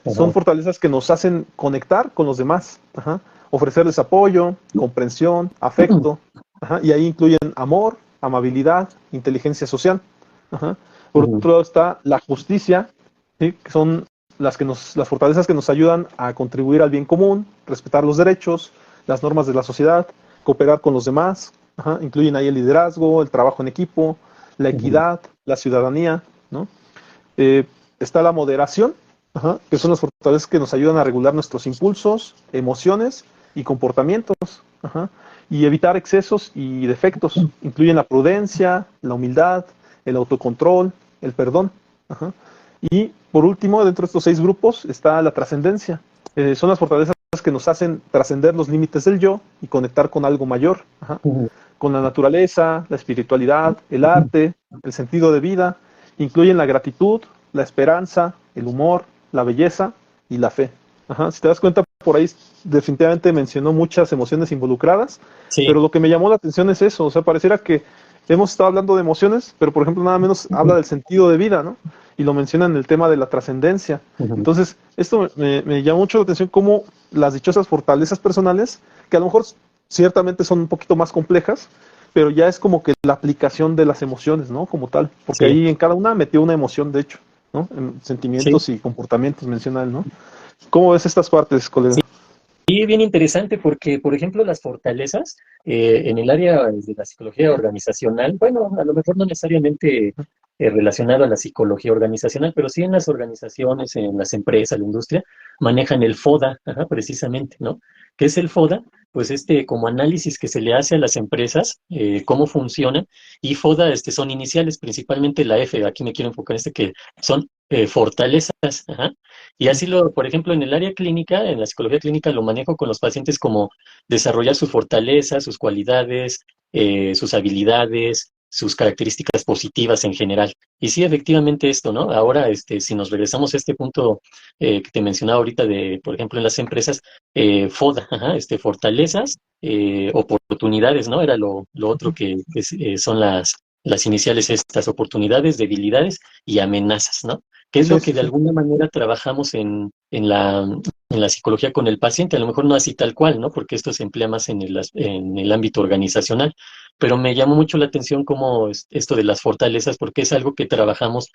Son Ajá. fortalezas que nos hacen conectar con los demás, ajá, ofrecerles apoyo, comprensión, afecto, ajá, y ahí incluyen amor, amabilidad, inteligencia social. Ajá. Por Ujú. otro lado está la justicia, ¿sí? Que son las fortalezas que nos ayudan a contribuir al bien común, respetar los derechos, las normas de la sociedad, cooperar con los demás. Ajá. Incluyen ahí el liderazgo, el trabajo en equipo, la Ujú. equidad, la ciudadanía, ¿no? Eh, Está la moderación, ajá, que son las fortalezas que nos ayudan a regular nuestros impulsos, emociones y comportamientos, ajá, y evitar excesos y defectos. Incluyen la prudencia, la humildad, el autocontrol, el perdón. Ajá. Y por último, dentro de estos 6 grupos está la trascendencia. Son las fortalezas que nos hacen trascender los límites del yo y conectar con algo mayor, ajá, Ujú. con la naturaleza, la espiritualidad, el arte, el sentido de vida. Incluyen la gratitud, la esperanza, el humor, la belleza y la fe. Ajá, si te das cuenta, por ahí definitivamente mencionó muchas emociones involucradas, Sí. pero lo que me llamó la atención es eso, o sea, pareciera que hemos estado hablando de emociones, pero por ejemplo nada menos habla del sentido de vida, ¿no? Y lo menciona en el tema de la trascendencia. Ujú. Entonces, esto me llama mucho la atención cómo las dichosas fortalezas personales, que a lo mejor ciertamente son un poquito más complejas, pero ya es como que la aplicación de las emociones, ¿no? Como tal, porque Sí. ahí en cada una metió una emoción, de hecho, ¿no? En Sí. sentimientos y comportamientos menciona él, ¿no? ¿Cómo ves estas partes, colega? Y bien interesante porque, por ejemplo, las fortalezas en el área de la psicología organizacional, bueno, a lo mejor no necesariamente relacionado a la psicología organizacional, pero sí en las organizaciones, en las empresas, la industria, manejan el FODA, ajá, precisamente, ¿no? ¿Qué es el FODA? Pues como análisis que se le hace a las empresas, cómo funcionan, y FODA son iniciales, principalmente la F, aquí me quiero enfocar en que son fortalezas, ajá. Y así por ejemplo, en el área clínica, en la psicología clínica, lo manejo con los pacientes como desarrollar sus fortalezas, sus cualidades, sus habilidades, sus características positivas en general. Y sí, efectivamente esto, ¿no? Ahora, si nos regresamos a este punto que te mencionaba ahorita de, por ejemplo, en las empresas, FODA, ajá, fortalezas, oportunidades, ¿no? Era lo otro que son las iniciales estas, oportunidades, debilidades y amenazas, ¿no? Que es Sí, lo que sí, de sí. alguna manera trabajamos en la psicología con el paciente, a lo mejor no así tal cual, ¿no? Porque esto se emplea más en el ámbito organizacional, pero me llamó mucho la atención cómo esto de las fortalezas, porque es algo que trabajamos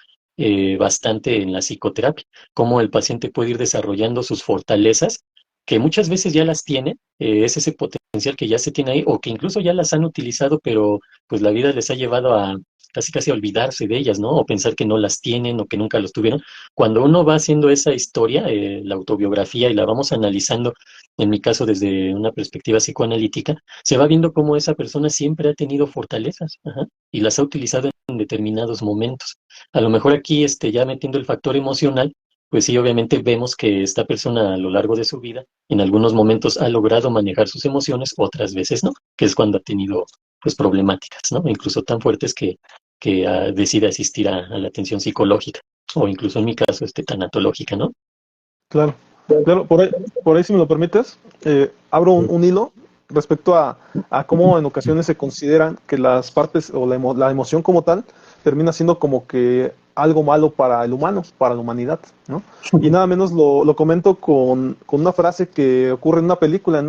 bastante en la psicoterapia, cómo el paciente puede ir desarrollando sus fortalezas, que muchas veces ya las tiene, es ese potencial que ya se tiene ahí, o que incluso ya las han utilizado, pero pues la vida les ha llevado a casi casi a olvidarse de ellas, ¿no? O pensar que no las tienen o que nunca los tuvieron. Cuando uno va haciendo esa historia, la autobiografía, y la vamos analizando, en mi caso desde una perspectiva psicoanalítica, se va viendo cómo esa persona siempre ha tenido fortalezas, ajá, y las ha utilizado en determinados momentos. A lo mejor aquí, ya metiendo el factor emocional, pues sí, obviamente vemos que esta persona a lo largo de su vida, en algunos momentos ha logrado manejar sus emociones, otras veces no, que es cuando ha tenido pues problemáticas, ¿no? Incluso tan fuertes que decide asistir a la atención psicológica o incluso en mi caso tanatológica, ¿no? Claro, claro, por ahí si me lo permites, abro un hilo respecto a cómo en ocasiones se consideran que las partes o la emoción como tal termina siendo como que algo malo para el humano, para la humanidad, ¿no? Y nada menos lo comento con una frase que ocurre en una película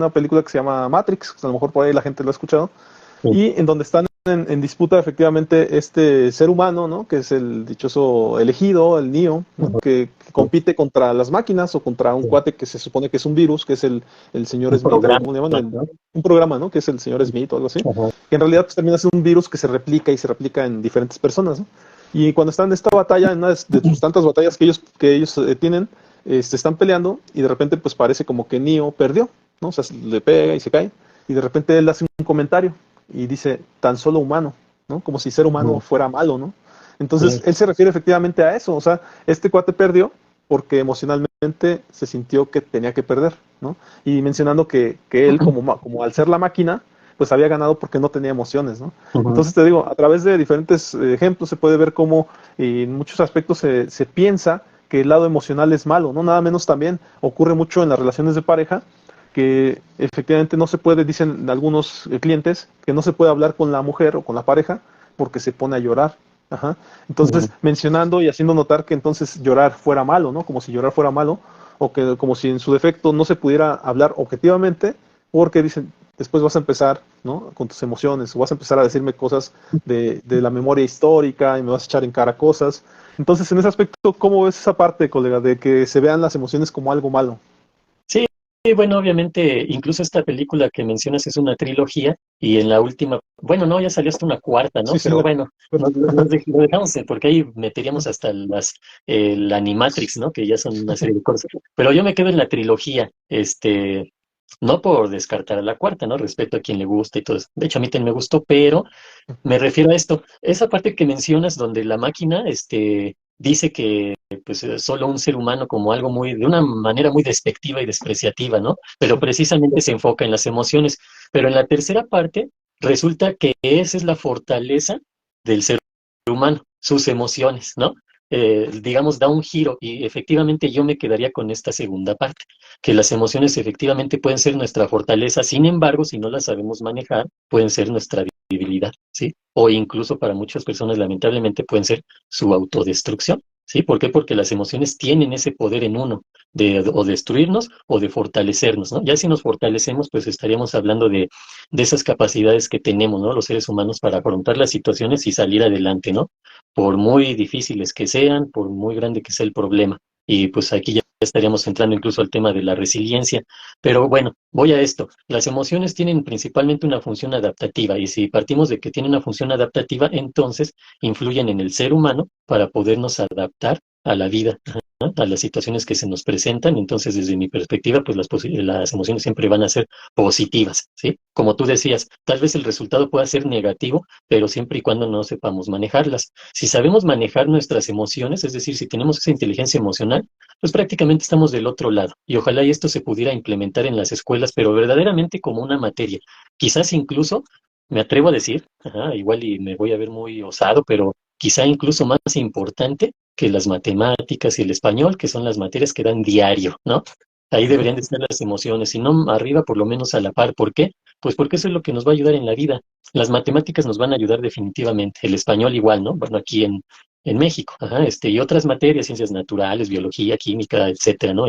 que se llama Matrix, que a lo mejor por ahí la gente lo ha escuchado, Sí. y en donde están en disputa efectivamente este ser humano, ¿no? Que es el dichoso elegido, el Neo, ¿no? Que compite contra las máquinas o contra un cuate que se supone que es un virus, que es el señor Un Smith, o programa, ¿cómo le llaman? ¿no? Un programa, ¿no? Que es el señor Smith o algo así. Ajá. Que en realidad pues, termina siendo un virus que se replica y se replica en diferentes personas, ¿no? Y cuando están en esta batalla, en una de sus tantas batallas que ellos tienen, están peleando y de repente pues parece como que Neo perdió, ¿no? O sea, le pega y se cae y de repente él hace un comentario y dice, tan solo humano, ¿no? Como si ser humano Ujú. fuera malo, ¿no? Entonces, Sí, él se refiere efectivamente a eso, o sea, este cuate perdió porque emocionalmente se sintió que tenía que perder, ¿no? Y mencionando que él, como al ser la máquina, pues había ganado porque no tenía emociones, ¿no? ujú. Entonces, te digo, a través de diferentes ejemplos se puede ver cómo en muchos aspectos se piensa que el lado emocional es malo, ¿no? Nada menos también ocurre mucho en las relaciones de pareja, que efectivamente no se puede, dicen algunos clientes, que no se puede hablar con la mujer o con la pareja porque se pone a llorar. Ajá. Entonces, Ujú. mencionando y haciendo notar que entonces llorar fuera malo, ¿no? Como si llorar fuera malo, o que como si en su defecto no se pudiera hablar objetivamente, porque dicen, después vas a empezar, ¿no? Con tus emociones, o vas a empezar a decirme cosas de la memoria histórica y me vas a echar en cara cosas. Entonces, en ese aspecto, ¿cómo ves esa parte, colega, de que se vean las emociones como algo malo? Sí, bueno, obviamente, incluso esta película que mencionas es una trilogía y en la última, bueno, no, ya salió hasta una cuarta, ¿no? Sí, sí, Pero bueno, lo dejamos porque ahí meteríamos Ujú. hasta la Animatrix, ¿no? Que ya son una serie de cosas. Pero yo me quedo en la trilogía, no por descartar a la cuarta, ¿no? Respeto a quien le gusta y todo eso. De hecho, a mí también me gustó, pero me refiero a esto, esa parte que mencionas donde la máquina, dice que pues solo un ser humano como algo muy, de una manera muy despectiva y despreciativa, ¿no? Pero Sí. precisamente se enfoca en las emociones. Pero en la tercera parte resulta que esa es la fortaleza del ser humano, sus emociones, ¿no? Digamos, da un giro y efectivamente yo me quedaría con esta segunda parte, que las emociones efectivamente pueden ser nuestra fortaleza, sin embargo, si no las sabemos manejar, pueden ser nuestra debilidad, ¿sí? O incluso para muchas personas, lamentablemente, pueden ser su autodestrucción, ¿sí? ¿Por qué? Porque las emociones tienen ese poder en uno de o destruirnos o de fortalecernos, ¿no? Ya si nos fortalecemos, pues estaríamos hablando de esas capacidades que tenemos, ¿no? Los seres humanos para afrontar las situaciones y salir adelante, ¿no? Por muy difíciles que sean, por muy grande que sea el problema. Y pues aquí ya estaríamos entrando incluso al tema de la resiliencia. Pero bueno, voy a esto. Las emociones tienen principalmente una función adaptativa y si partimos de que tienen una función adaptativa, entonces influyen en el ser humano para podernos adaptar a la vida, ¿no? A las situaciones que se nos presentan. Entonces, desde mi perspectiva, pues las emociones siempre van a ser positivas, ¿sí? Como tú decías, tal vez el resultado pueda ser negativo, pero siempre y cuando no sepamos manejarlas. Si sabemos manejar nuestras emociones, es decir, si tenemos esa inteligencia emocional, pues prácticamente estamos del otro lado. Y ojalá y esto se pudiera implementar en las escuelas, pero verdaderamente como una materia. Quizás incluso, me atrevo a decir, ajá, igual y me voy a ver muy osado, pero quizá incluso más importante que las matemáticas y el español, que son las materias que dan diario, ¿no? Ahí deberían de estar las emociones, si no arriba, por lo menos a la par. ¿Por qué? Pues porque eso es lo que nos va a ayudar en la vida. Las matemáticas nos van a ayudar definitivamente, el español igual, ¿no? Bueno, aquí en México, ajá, y otras materias, ciencias naturales, biología, química, etcétera, ¿no?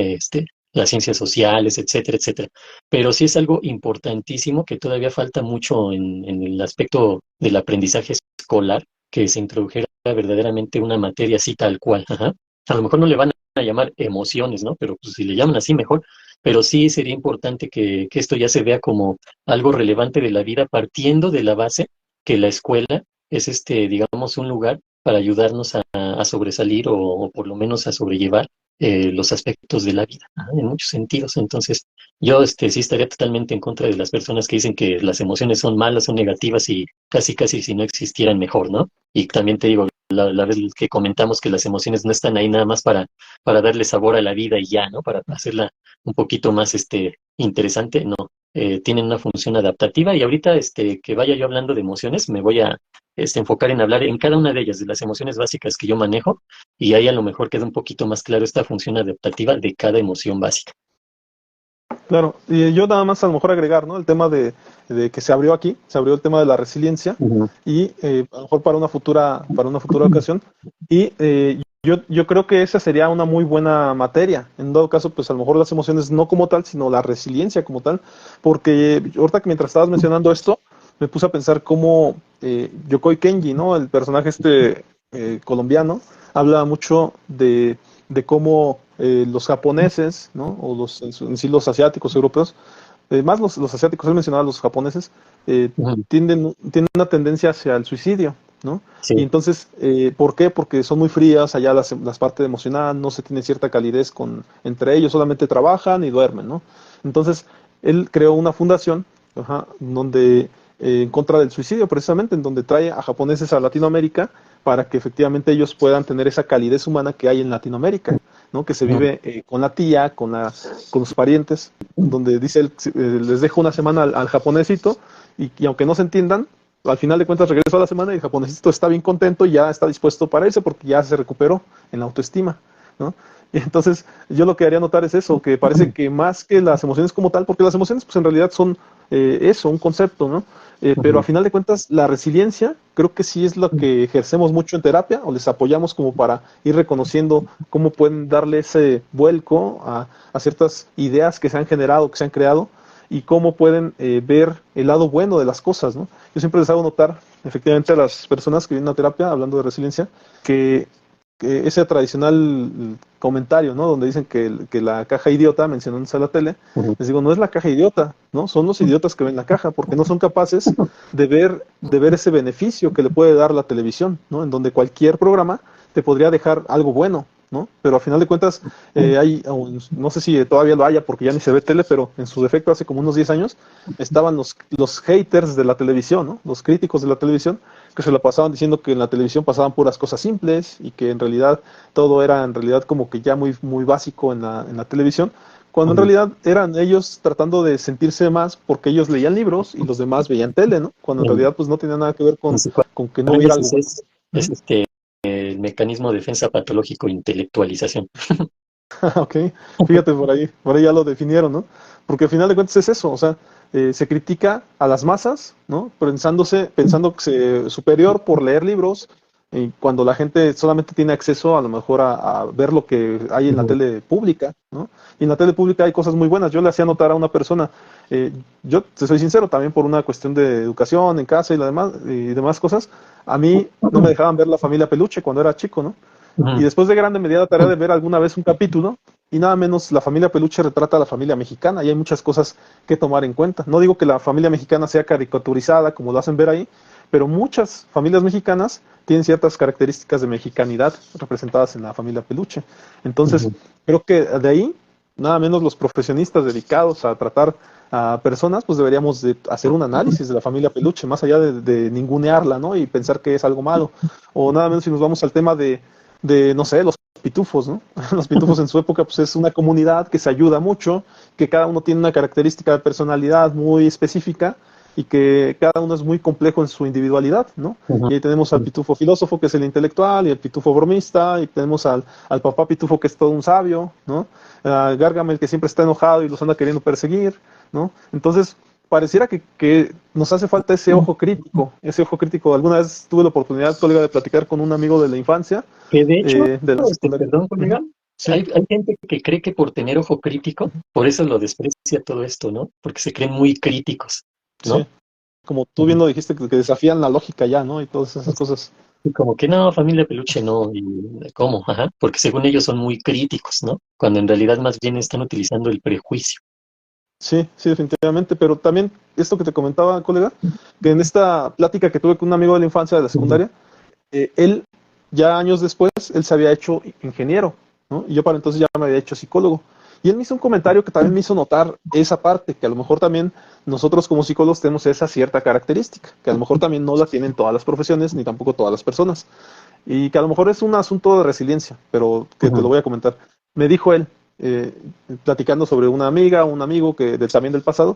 Las ciencias sociales, etcétera, etcétera. Pero sí es algo importantísimo que todavía falta mucho en el aspecto del aprendizaje escolar, que se introdujera verdaderamente una materia así tal cual, ajá. A lo mejor no le van a llamar emociones, ¿no? Pero pues, si le llaman así mejor, pero sí sería importante que esto ya se vea como algo relevante de la vida, partiendo de la base que la escuela es digamos, un lugar para ayudarnos a sobresalir o por lo menos a sobrellevar los aspectos de la vida, ¿no? En muchos sentidos. Entonces, yo sí estaría totalmente en contra de las personas que dicen que las emociones son malas, son negativas y casi, casi si no existieran mejor, ¿no? Y también te digo, la vez que comentamos que las emociones no están ahí nada más para darle sabor a la vida y ya, ¿no? Para hacerla un poquito más interesante, no. Tienen una función adaptativa y ahorita que vaya yo hablando de emociones, me voy a enfocar en hablar en cada una de ellas, de las emociones básicas que yo manejo, y ahí a lo mejor queda un poquito más claro esta función adaptativa de cada emoción básica. Claro, y yo nada más a lo mejor agregar, ¿no? El tema de que se abrió aquí, se abrió el tema de la resiliencia Ujú. y a lo mejor para una futura ocasión. Y yo creo que esa sería una muy buena materia. En dado caso, pues a lo mejor las emociones no como tal, sino la resiliencia como tal, porque ahorita que mientras estabas mencionando esto, me puse a pensar cómo Yokoi Kenji, ¿no? El personaje colombiano, habla mucho de cómo los japoneses, ¿no? O en sí los asiáticos, europeos, más los asiáticos, él mencionaba a los japoneses, Ujú. tienen una tendencia hacia el suicidio, ¿no? Y Sí. entonces, ¿por qué? Porque son muy frías, allá las partes emocionales, no se tiene cierta calidez entre ellos, solamente trabajan y duermen, ¿no? Entonces, él creó una fundación, ajá, donde, en contra del suicidio, precisamente, en donde trae a japoneses a Latinoamérica para que efectivamente ellos puedan tener esa calidez humana que hay en Latinoamérica, ¿no? Que se Ujú. vive con la tía, con los parientes, donde dice él, les dejo una semana al japonesito y aunque no se entiendan, al final de cuentas regreso a la semana y el japonesito está bien contento y ya está dispuesto para irse porque ya se recuperó en la autoestima, ¿no? Y entonces yo lo que haría notar es eso, que parece que más que las emociones como tal, porque las emociones pues en realidad son eso, un concepto, ¿no? Pero a Ujú. final de cuentas la resiliencia creo que sí es lo que ejercemos mucho en terapia o les apoyamos como para ir reconociendo cómo pueden darle ese vuelco a ciertas ideas que se han generado, que se han creado y cómo pueden ver el lado bueno de las cosas, ¿no? Yo siempre les hago notar, efectivamente, a las personas que vienen a terapia, hablando de resiliencia, que, que ese tradicional comentario, ¿no? Donde dicen que la caja idiota, mencionándose a la tele, Ujú. les digo, no es la caja idiota, ¿no? Son los idiotas que ven la caja, porque no son capaces de ver ese beneficio que le puede dar la televisión, ¿no? En donde cualquier programa te podría dejar algo bueno, ¿no? Pero a final de cuentas, no sé si todavía lo haya porque ya ni se ve tele, pero en su defecto hace como unos 10 años estaban los haters de la televisión, ¿no? Los críticos de la televisión que se la pasaban diciendo que en la televisión pasaban puras cosas simples y que en realidad todo era en realidad como que ya muy, muy básico en la televisión, cuando en Ujú. realidad eran ellos tratando de sentirse más porque ellos leían libros y los demás veían tele, ¿no? Cuando en En, realidad pues no tenía nada que ver en con que no hubiera algo psicoanálisis bueno. es el mecanismo de defensa patológico intelectualización. Ok, fíjate por ahí ya lo definieron, ¿no? Porque al final de cuentas es eso, o sea, se critica a las masas, ¿no? Pensando que superior por leer libros, y cuando la gente solamente tiene acceso a lo mejor a ver lo que hay en la Ujú. tele pública, ¿no? Y en la tele pública hay cosas muy buenas. Yo le hacía notar a una persona, yo te soy sincero, también por una cuestión de educación en casa y demás cosas, a mí no me dejaban ver La Familia Peluche cuando era chico, ¿no? Y Ujú. después de grande me di a la tarea de ver alguna vez un capítulo y nada menos la familia Peluche retrata a la familia mexicana y hay muchas cosas que tomar en cuenta. No digo que la familia mexicana sea caricaturizada como lo hacen ver ahí, pero muchas familias mexicanas tienen ciertas características de mexicanidad representadas en la familia Peluche. Entonces, Ujú. creo que de ahí, nada menos los profesionistas dedicados a tratar a personas, pues deberíamos de hacer un análisis de la familia Peluche, más allá de ningunearla, ¿no? Y pensar que es algo malo. O nada menos si nos vamos al tema no sé, los pitufos, ¿no? Los pitufos en su época, pues es una comunidad que se ayuda mucho, que cada uno tiene una característica de personalidad muy específica y que cada uno es muy complejo en su individualidad, ¿no? Ujú. Y ahí tenemos al pitufo filósofo, que es el intelectual, y el pitufo bromista, y tenemos al papá pitufo, que es todo un sabio, ¿no? A Gargamel, que siempre está enojado y los anda queriendo perseguir, ¿no? Entonces, pareciera que nos hace falta ese ojo crítico, ese ojo crítico. Alguna vez tuve la oportunidad, colega, de platicar con un amigo de la infancia, Que de hecho, de la secundaria. perdón, Ujú. colega, Sí, hay gente que cree que por tener ojo crítico, por eso lo desprecia todo esto, ¿no? Porque se creen muy críticos, sí. ¿no? Como tú bien Ujú. lo dijiste, que desafían la lógica ya, ¿no? Y todas esas cosas. Y como que no, familia peluche no, y ¿cómo? Ajá, porque según ellos son muy críticos, ¿no? Cuando en realidad más bien están utilizando el prejuicio. Sí, sí, definitivamente. Pero también esto que te comentaba, colega, que en esta plática que tuve con un amigo de la infancia de la Ujú. secundaria, él, ya años después, él se había hecho ingeniero, ¿no? Y yo para entonces ya me había hecho psicólogo. Y él me hizo un comentario que también me hizo notar esa parte, que a lo mejor también nosotros como psicólogos tenemos esa cierta característica, que a lo mejor también no la tienen todas las profesiones ni tampoco todas las personas. Y que a lo mejor es un asunto de resiliencia, pero que te lo Ujú. voy a comentar. Me dijo él, platicando sobre una amiga, un amigo también del pasado,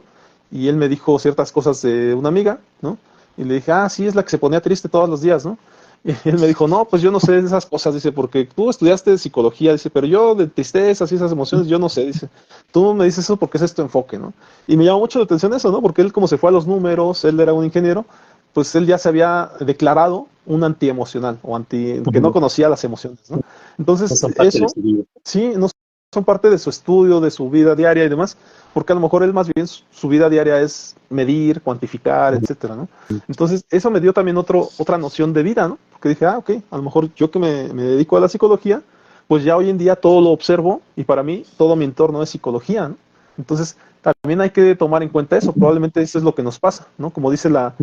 y él me dijo ciertas cosas de una amiga, ¿no? Y le dije, ah, sí, es la que se ponía triste todos los días, ¿no? Y él me dijo, no, pues yo no sé de esas cosas, dice, porque tú estudiaste psicología, dice, pero yo de tristezas y esas emociones, yo no sé, dice, tú me dices eso porque ese es tu enfoque, ¿no? Y me llamó mucho la atención eso, ¿no? Porque él como se fue a los números, él era un ingeniero, pues él ya se había declarado un antiemocional o que no Ujú. conocía las emociones, ¿no? No Entonces, son parte de eso, su vida. sí, no son parte de su estudio, de su vida diaria y demás, porque a lo mejor él más bien su vida diaria es medir, cuantificar, etcétera, ¿no? Entonces, eso me dio también otra noción de vida, ¿no? Porque dije, ok, a lo mejor yo que me dedico a la psicología, pues ya hoy en día todo lo observo y para mí todo mi entorno es psicología, ¿no? Entonces, también hay que tomar en cuenta eso, probablemente eso es lo que nos pasa, ¿no? Como dice la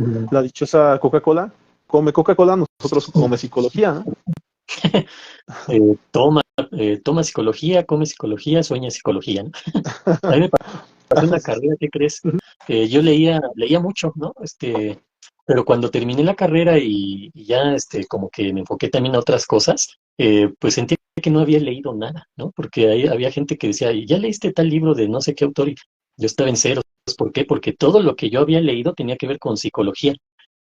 dichosa Coca-Cola, come Coca-Cola, nosotros come psicología, ¿no? Toma, toma psicología, come psicología, sueña psicología, ¿no? A mí me pasó en la carrera, ¿qué crees? Yo leía mucho, ¿no? Pero cuando terminé la carrera y ya como que me enfoqué también a otras cosas, pues sentí que no había leído nada, ¿no? Porque ahí había gente que decía, ¿ya leíste tal libro de no sé qué autor? Y yo estaba en ceros. ¿Por qué? Porque todo lo que yo había leído tenía que ver con psicología.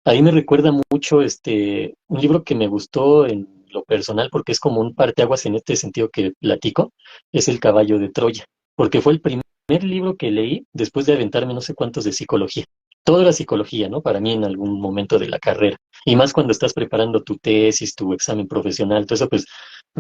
Ahí me recuerda mucho un libro que me gustó en lo personal, porque es como un parteaguas en este sentido que platico, es El caballo de Troya, porque fue el primer libro que leí después de aventarme no sé cuántos de psicología. Todo era psicología, ¿no? Para mí en algún momento de la carrera. Y más cuando estás preparando tu tesis, tu examen profesional, todo eso, pues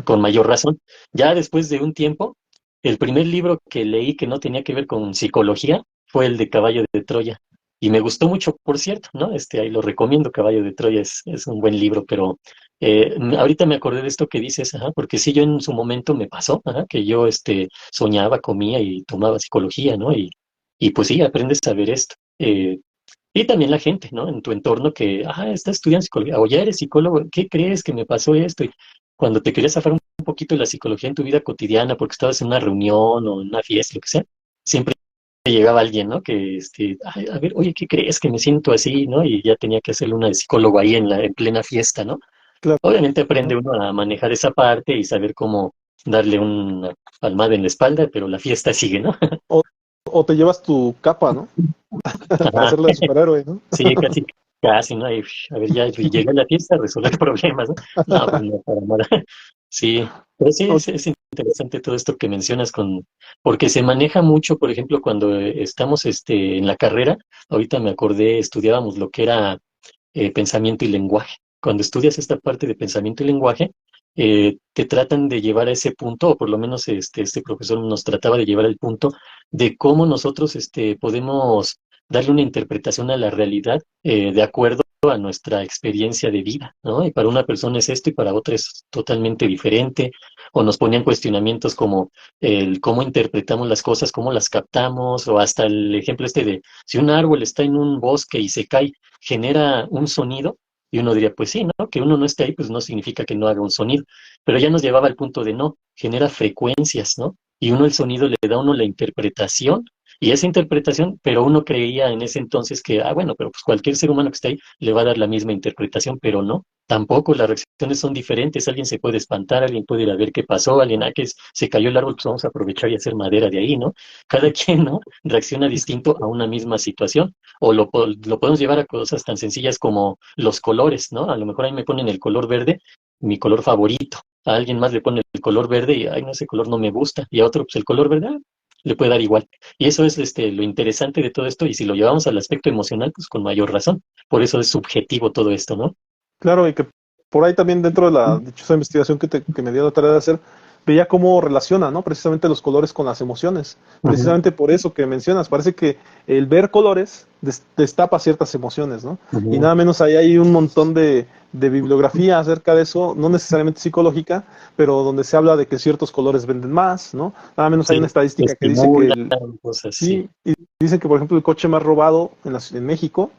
con mayor razón. Ya después de un tiempo, el primer libro que leí que no tenía que ver con psicología fue el de Caballo de Troya. Y me gustó mucho, por cierto, ¿no? Ahí lo recomiendo, Caballo de Troya es un buen libro, pero ahorita me acordé de esto que dices, ajá, porque sí, yo en su momento me pasó, ajá, que yo soñaba, comía y tomaba psicología, ¿no? Y pues sí, aprendes a ver esto. Y también la gente, ¿no? En tu entorno que, estás estudiando psicología, o ya eres psicólogo, ¿qué crees que me pasó esto? Y cuando te querías zafar un poquito de la psicología en tu vida cotidiana, porque estabas en una reunión o en una fiesta, lo que sea, siempre llegaba alguien, ¿no? Que, "Ay, a ver, oye, ¿qué crees que me siento así?", ¿no? Y ya tenía que hacerle una de psicólogo ahí en plena fiesta, ¿no? Claro, Obviamente aprende ¿no? uno a manejar esa parte y saber cómo darle una palmada en la espalda, pero la fiesta sigue, ¿no? O, o te llevas tu capa, ¿no? Para Ajá. hacerla de superhéroe, ¿no? Sí, casi, casi, ¿no? Y, a ver, ya llega a la fiesta a resolver problemas, ¿no? No, pues no, para nada. Sí, pero sí, O- es interesante todo esto que mencionas porque se maneja mucho, por ejemplo, cuando estamos en la carrera, ahorita me acordé, estudiábamos lo que era pensamiento y lenguaje. Cuando estudias esta parte de pensamiento y lenguaje, te tratan de llevar a ese punto, o por lo menos este profesor nos trataba de llevar al punto de cómo nosotros podemos darle una interpretación a la realidad de acuerdo a nuestra experiencia de vida, ¿no? Y para una persona es esto y para otra es totalmente diferente, o nos ponían cuestionamientos como el cómo interpretamos las cosas, cómo las captamos, o hasta el ejemplo de si un árbol está en un bosque y se cae, genera un sonido, y uno diría, pues sí, ¿no? Que uno no esté ahí, pues no significa que no haga un sonido, pero ya nos llevaba al punto de no, genera frecuencias, ¿no? Y uno el sonido le da a uno la interpretación, y esa interpretación, pero uno creía en ese entonces que, bueno, pero pues cualquier ser humano que esté ahí le va a dar la misma interpretación, pero no, tampoco las reacciones son diferentes, alguien se puede espantar, alguien puede ir a ver qué pasó, alguien, se cayó el árbol, pues vamos a aprovechar y hacer madera de ahí, ¿no? Cada quien, ¿no? Reacciona distinto a una misma situación. O lo podemos llevar a cosas tan sencillas como los colores, ¿no? A lo mejor ahí me ponen el color verde, mi color favorito. A alguien más le pone el color verde y, ay, no, ese color no me gusta. Y a otro, pues el color verde le puede dar igual. Y eso es lo interesante de todo esto. Y si lo llevamos al aspecto emocional, pues con mayor razón. Por eso es subjetivo todo esto, ¿no? Claro, y que por ahí también dentro de la dichosa investigación que me dio la tarea de hacer, veía cómo relaciona, ¿no? Precisamente los colores con las emociones. Ujú, Precisamente por eso que mencionas, parece que el ver colores destapa ciertas emociones, ¿no? Y ujú. nada menos ahí hay un montón de bibliografía acerca de eso, no necesariamente psicológica, pero donde se habla de que ciertos colores venden más, ¿no? Nada menos hay Sí, una estadística que dice que estimulan cosas, sí. sí, y dicen que por ejemplo el coche más robado en México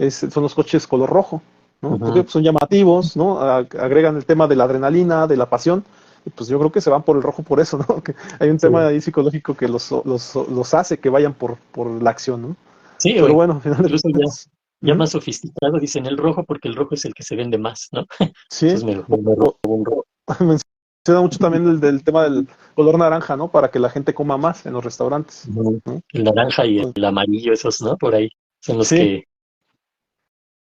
son los coches color rojo, ¿no? Porque Ujú. pues, son llamativos, ¿no? Agregan el tema de la adrenalina, de la pasión, y pues yo creo que se van por el rojo por eso, ¿no? Que hay un Sí, tema ahí psicológico que los hace que vayan por la acción, ¿no? sí, o Pero bueno, al final de incluso cuentas, ya ujú, más sofisticado, dicen el rojo porque el rojo es el que se vende más, ¿no? sí, Entonces me robo un rojo. menciona mucho también del tema del color naranja, ¿no? Para que la gente coma más en los restaurantes, Ujú. ¿no? El naranja y Entonces, el amarillo, esos, ¿no? Por ahí son los sí, que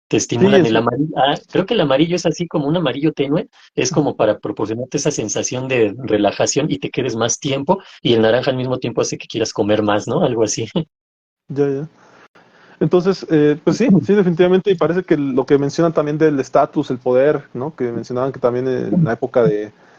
te sí, estimulan. El amarillo, creo que el amarillo es así como un amarillo tenue, es como para proporcionarte esa sensación de relajación y te quedes más tiempo, y el naranja al mismo tiempo hace que quieras comer más, ¿no? Algo así. ya, ya. Entonces, pues sí, sí, definitivamente, y parece que lo que mencionan también del estatus, el poder, ¿no? Que mencionaban que también en la época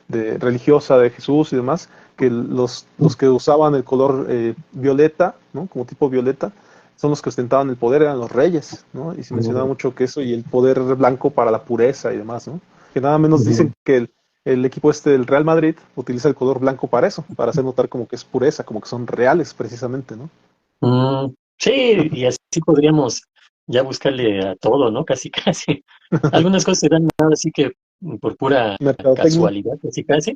religiosa de Jesús y demás, que los que usaban el color violeta, ¿no? Como tipo violeta, son los que ostentaban el poder, eran los reyes, ¿no? Y se mencionaba mucho que eso y el poder blanco para la pureza y demás, ¿no? Que nada menos dicen que el equipo del Real Madrid utiliza el color blanco para eso, para hacer notar como que es pureza, como que son reales precisamente, ¿no? Sí, y así podríamos ya buscarle a todo, ¿no? Casi, casi. Algunas cosas se dan nada así que por pura Mercadotecnia. casualidad, casi, casi.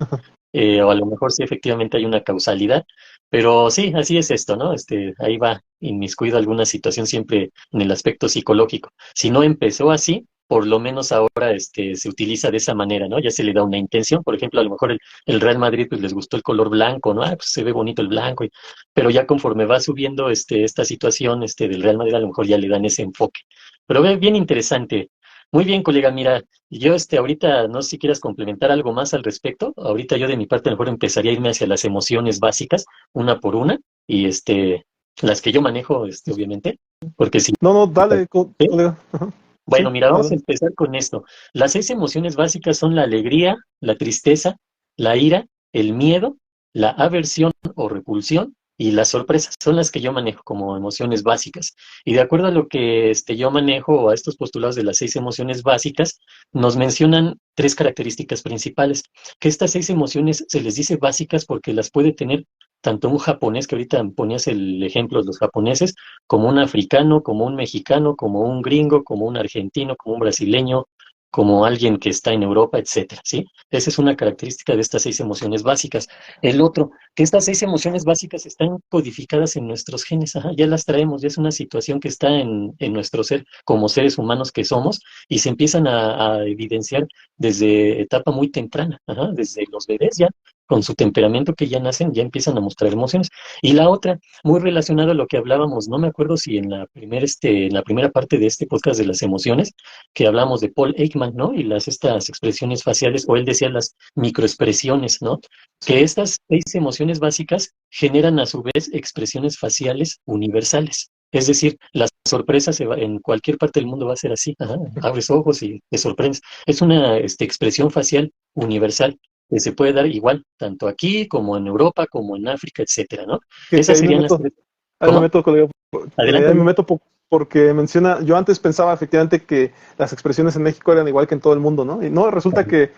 O a lo mejor sí, efectivamente hay una causalidad, pero sí, así es esto, ¿no? Ahí va inmiscuido alguna situación siempre en el aspecto psicológico. Si no empezó así, por lo menos ahora se utiliza de esa manera, ¿no? Ya se le da una intención. Por ejemplo, a lo mejor el Real Madrid pues les gustó el color blanco, ¿no? Ah, pues se ve bonito el blanco, pero ya conforme va subiendo esta situación del Real Madrid, a lo mejor ya le dan ese enfoque. Pero ve bien interesante. Muy bien, colega, mira, yo ahorita no sé si quieras complementar algo más al respecto. Ahorita yo de mi parte a lo mejor empezaría a irme hacia las emociones básicas, una por una, y las que yo manejo, obviamente, porque si No, no, dale, ¿sí? colega. Ajá. Bueno, Sí, mira, vamos a adelante. empezar con esto. Las 6 emociones básicas son la alegría, la tristeza, la ira, el miedo, la aversión o repulsión y la sorpresa. Son las que yo manejo como emociones básicas. Y de acuerdo a lo que yo manejo o a estos postulados de las 6 emociones básicas, nos mencionan 3 características principales. Que estas 6 emociones se les dice básicas porque las puede tener tanto un japonés, que ahorita ponías el ejemplo de los japoneses, como un africano, como un mexicano, como un gringo, como un argentino, como un brasileño, como alguien que está en Europa, etcétera, ¿sí? Esa es una característica de estas 6 emociones básicas. El otro, que estas 6 emociones básicas están codificadas en nuestros genes, ajá, ya las traemos, ya es una situación que está en nuestro ser, como seres humanos que somos, y se empiezan a evidenciar desde etapa muy temprana, ajá, desde los bebés ya, con su temperamento que ya nacen, ya empiezan a mostrar emociones. Y la otra, muy relacionado a lo que hablábamos, no me acuerdo si en la primera parte de este podcast de las emociones, que hablamos de Paul Ekman, ¿no? Y estas expresiones faciales, o él decía las microexpresiones, ¿no? Que estas 6 emociones básicas generan a su vez expresiones faciales universales. Es decir, la sorpresa en cualquier parte del mundo va a ser así. Ajá, abres ojos y te sorprendes. Es una expresión facial universal que se puede dar igual, tanto aquí como en Europa, como en África, etcétera, ¿no? Que Esas serían las tres. ahí me ¿Cómo? meto, colega, Adelante, ahí me adelante. meto porque menciona, yo antes pensaba efectivamente que las expresiones en México eran igual que en todo el mundo, ¿no? Y no, resulta que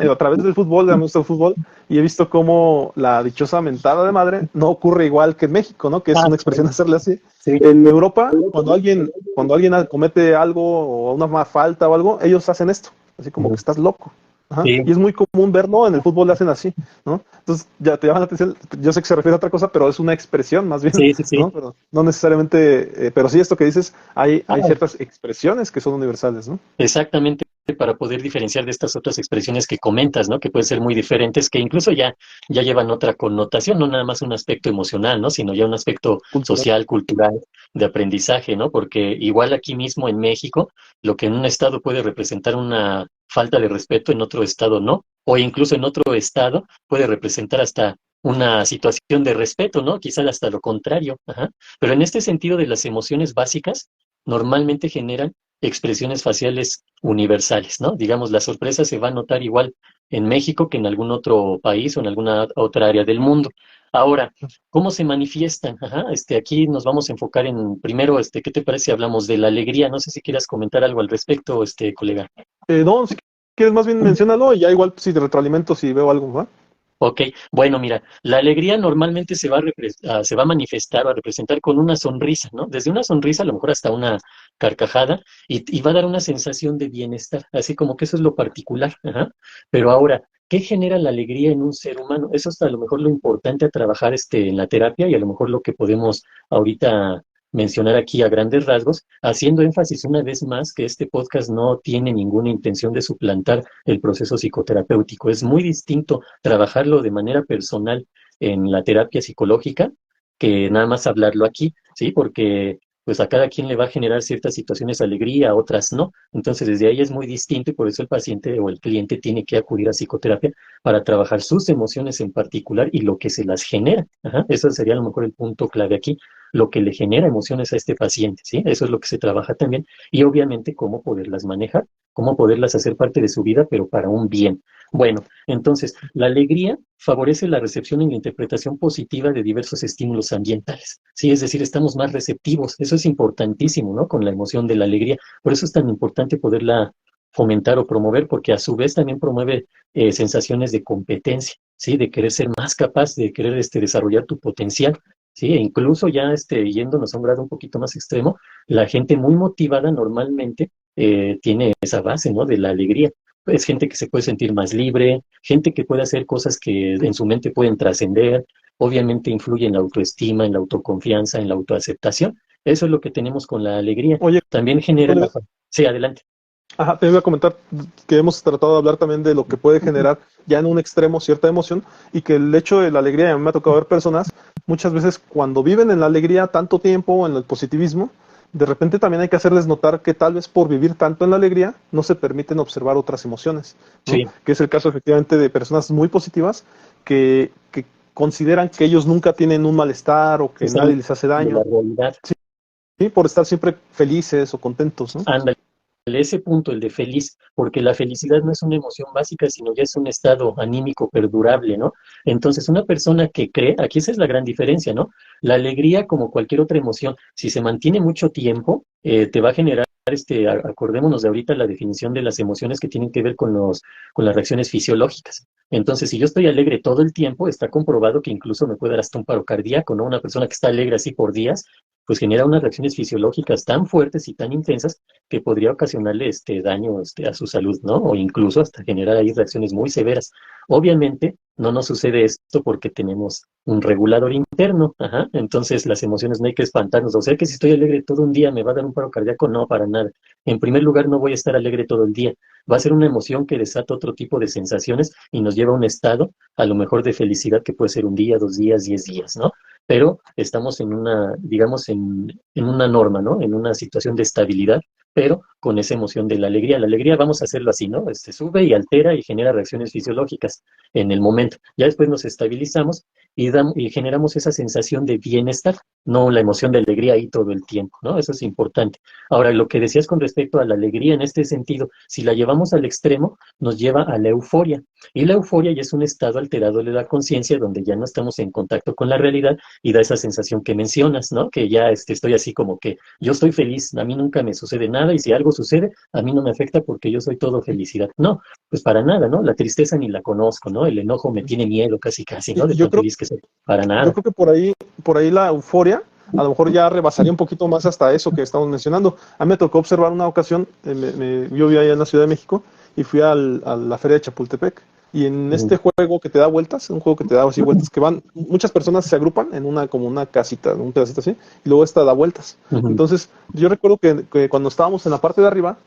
a través del fútbol, de nuestro fútbol, y he visto cómo la dichosa mentada de madre no ocurre igual que en México, ¿no? Que es Ah, una expresión hacerle así. sí. En Europa, cuando alguien comete algo o una falta o algo, ellos hacen esto, así como que estás loco. Ajá. Sí, Y es muy común verlo, en el fútbol le hacen así, ¿no? Entonces ya te llama la atención, yo sé que se refiere a otra cosa, pero es una expresión más bien, sí, sí, sí. ¿no? Pero no necesariamente, pero sí esto que dices, hay Ah, ciertas expresiones que son universales, ¿no? exactamente, para poder diferenciar de estas otras expresiones que comentas, ¿no? Que pueden ser muy diferentes, que incluso ya llevan otra connotación, no nada más un aspecto emocional, ¿no? Sino ya un aspecto Cultural. social, cultural, de aprendizaje, ¿no? Porque igual aquí mismo en México, lo que en un estado puede representar una falta de respeto, en otro estado no, o incluso en otro estado puede representar hasta una situación de respeto, ¿no? Quizás hasta lo contrario, ajá. Pero en este sentido de las emociones básicas, normalmente generan expresiones faciales universales, ¿no? Digamos, la sorpresa se va a notar igual en México que en algún otro país o en alguna otra área del mundo. Ahora, ¿cómo se manifiestan? Ajá, aquí nos vamos a enfocar en, primero, ¿qué te parece si hablamos de la alegría? No sé si quieras comentar algo al respecto, colega. No, si quieres más bien menciónalo y ya igual si te retroalimento si veo algo, ¿va? Ok, bueno, mira, la alegría normalmente se va a manifestar o a representar con una sonrisa, ¿no? Desde una sonrisa, a lo mejor hasta una carcajada, y va a dar una sensación de bienestar, así como que eso es lo particular, ajá. Pero ahora, ¿qué genera la alegría en un ser humano? Eso es a lo mejor lo importante a trabajar en la terapia y a lo mejor lo que podemos ahorita mencionar aquí a grandes rasgos, haciendo énfasis una vez más que este podcast no tiene ninguna intención de suplantar el proceso psicoterapéutico. Es muy distinto trabajarlo de manera personal en la terapia psicológica que nada más hablarlo aquí, ¿sí? Porque pues a cada quien le va a generar ciertas situaciones alegría, a otras no. Entonces desde ahí es muy distinto y por eso el paciente o el cliente tiene que acudir a psicoterapia para trabajar sus emociones en particular y lo que se las genera. Ajá, eso sería a lo mejor el punto clave aquí. lo que le genera emociones a este paciente, ¿sí? Eso es lo que se trabaja también, y obviamente cómo poderlas manejar, cómo poderlas hacer parte de su vida, pero para un bien. Bueno, entonces, la alegría favorece la recepción y la interpretación positiva de diversos estímulos ambientales, ¿sí? Es decir, estamos más receptivos, eso es importantísimo, ¿no? Con la emoción de la alegría, por eso es tan importante poderla fomentar o promover, porque a su vez también promueve sensaciones de competencia, ¿sí? De querer ser más capaz, de querer desarrollar tu potencial, ¿sí? E incluso ya yéndonos a un grado un poquito más extremo, la gente muy motivada normalmente tiene esa base, ¿no? De la alegría. Es gente que se puede sentir más libre, gente que puede hacer cosas que en su mente pueden trascender, obviamente influye en la autoestima, en la autoconfianza, en la autoaceptación. Eso es lo que tenemos con la alegría. Oye, También genera Oliver, Sí, adelante. ajá, te iba a comentar que hemos tratado de hablar también de lo que puede generar ya en un extremo cierta emoción y que el hecho de la alegría, a mí me ha tocado ver personas muchas veces cuando viven en la alegría tanto tiempo, en el positivismo, de repente también hay que hacerles notar que tal vez por vivir tanto en la alegría no se permiten observar otras emociones, ¿no? Sí, Que es el caso efectivamente de personas muy positivas que consideran que ellos nunca tienen un malestar o que están nadie les hace de la daño, realidad. ¿sí? Por estar siempre felices o contentos, ¿no? Ándale, ese punto, el de feliz, porque la felicidad no es una emoción básica, sino ya es un estado anímico perdurable, ¿no? Entonces, una persona que cree, aquí esa es la gran diferencia, ¿no? La alegría, como cualquier otra emoción, si se mantiene mucho tiempo, te va a generar, acordémonos de ahorita la definición de las emociones que tienen que ver con las reacciones fisiológicas. Entonces, si yo estoy alegre todo el tiempo, está comprobado que incluso me puede dar hasta un paro cardíaco, ¿no? Una persona que está alegre así por días, pues genera unas reacciones fisiológicas tan fuertes y tan intensas que podría ocasionarle daño a su salud, ¿no? O incluso hasta generar ahí reacciones muy severas. Obviamente, no nos sucede esto porque tenemos un regulador interno, ajá. Entonces, las emociones no hay que espantarnos. O sea que si estoy alegre todo un día, ¿me va a dar un paro cardíaco? No, para nada. En primer lugar, no voy a estar alegre todo el día. Va a ser una emoción que desata otro tipo de sensaciones y nos lleva a un estado, a lo mejor de felicidad, que puede ser un día, 2 días, 10 días, ¿no? Pero estamos en una, digamos, en una norma, ¿no? En una situación de estabilidad, pero con esa emoción de la alegría. La alegría, vamos a hacerlo así, ¿no? Sube y altera y genera reacciones fisiológicas en el momento. Ya después nos estabilizamos y generamos esa sensación de bienestar, no la emoción de alegría ahí todo el tiempo, ¿no? Eso es importante. Ahora, lo que decías con respecto a la alegría en este sentido, si la llevamos al extremo, nos lleva a la euforia. Y la euforia ya es un estado alterado de la conciencia donde ya no estamos en contacto con la realidad y da esa sensación que mencionas, ¿no? Que ya estoy así como que yo estoy feliz, a mí nunca me sucede nada y si algo sucede, a mí no me afecta porque yo soy todo felicidad. No, pues para nada, ¿no? La tristeza ni la conozco, ¿no? El enojo me tiene miedo casi casi, ¿no? De Y yo tan creo feliz que soy. Para Yo nada. creo que por ahí la euforia, a lo mejor ya rebasaría un poquito más hasta eso que estamos mencionando. A mí me tocó observar una ocasión, yo vivía allá en la Ciudad de México y fui a la feria de Chapultepec. Y en Ujú, este juego que te da vueltas, un juego que te da así vueltas, que van, muchas personas se agrupan en una, como una casita, un pedacito así, y luego esta da vueltas. ujú. Entonces, yo recuerdo que cuando estábamos en la parte de arriba,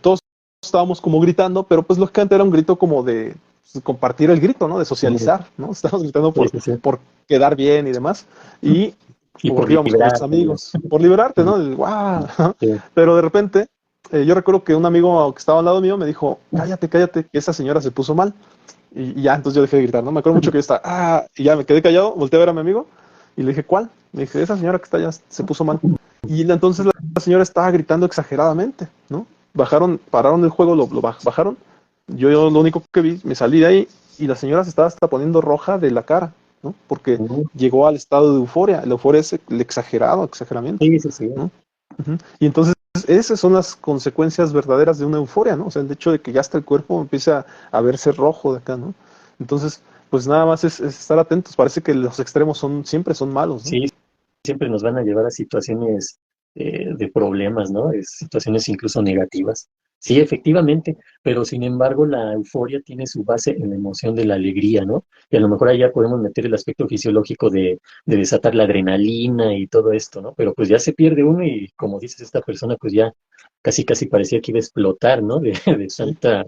todos estábamos como gritando, pero pues lógicamente era un grito como de pues, compartir el grito, ¿no? De Ujú. socializar, ¿no? Estábamos gritando Sí, sí, sí. por quedar bien y demás, y Y por porque íbamos con nuestros liberarte, ¿no? amigos, por liberarte, Ujú. ¿no? El, ¡guau! Sí. Pero de repente, yo recuerdo que un amigo que estaba al lado mío me dijo, cállate, cállate, que esa señora se puso mal. Y ya, entonces yo dejé de gritar, ¿no? Me acuerdo mucho que yo estaba, y ya me quedé callado, volteé a ver a mi amigo y le dije, ¿cuál? Me dije, esa señora que está allá se puso mal. Y entonces la señora estaba gritando exageradamente, ¿no? Pararon el juego, bajaron. Yo lo único que vi, me salí de ahí y la señora se estaba hasta poniendo roja de la cara, ¿no? Porque Ujú. llegó al estado de euforia. La euforia es el exageramiento, Sí, sí, sí. ¿no? Ujú. Y entonces esas son las consecuencias verdaderas de una euforia, ¿no? O sea, el hecho de que ya hasta el cuerpo empieza a verse rojo de acá, ¿no? Entonces, pues nada más es estar atentos. Parece que los extremos siempre son malos, ¿no? Sí, siempre nos van a llevar a situaciones de problemas, ¿no? Situaciones incluso negativas. Sí, efectivamente, pero sin embargo la euforia tiene su base en la emoción de la alegría, ¿no? Y a lo mejor allá podemos meter el aspecto fisiológico de desatar la adrenalina y todo esto, ¿no? Pero pues ya se pierde uno y como dices, esta persona pues ya casi casi parecía que iba a explotar, ¿no? De Sí, tanta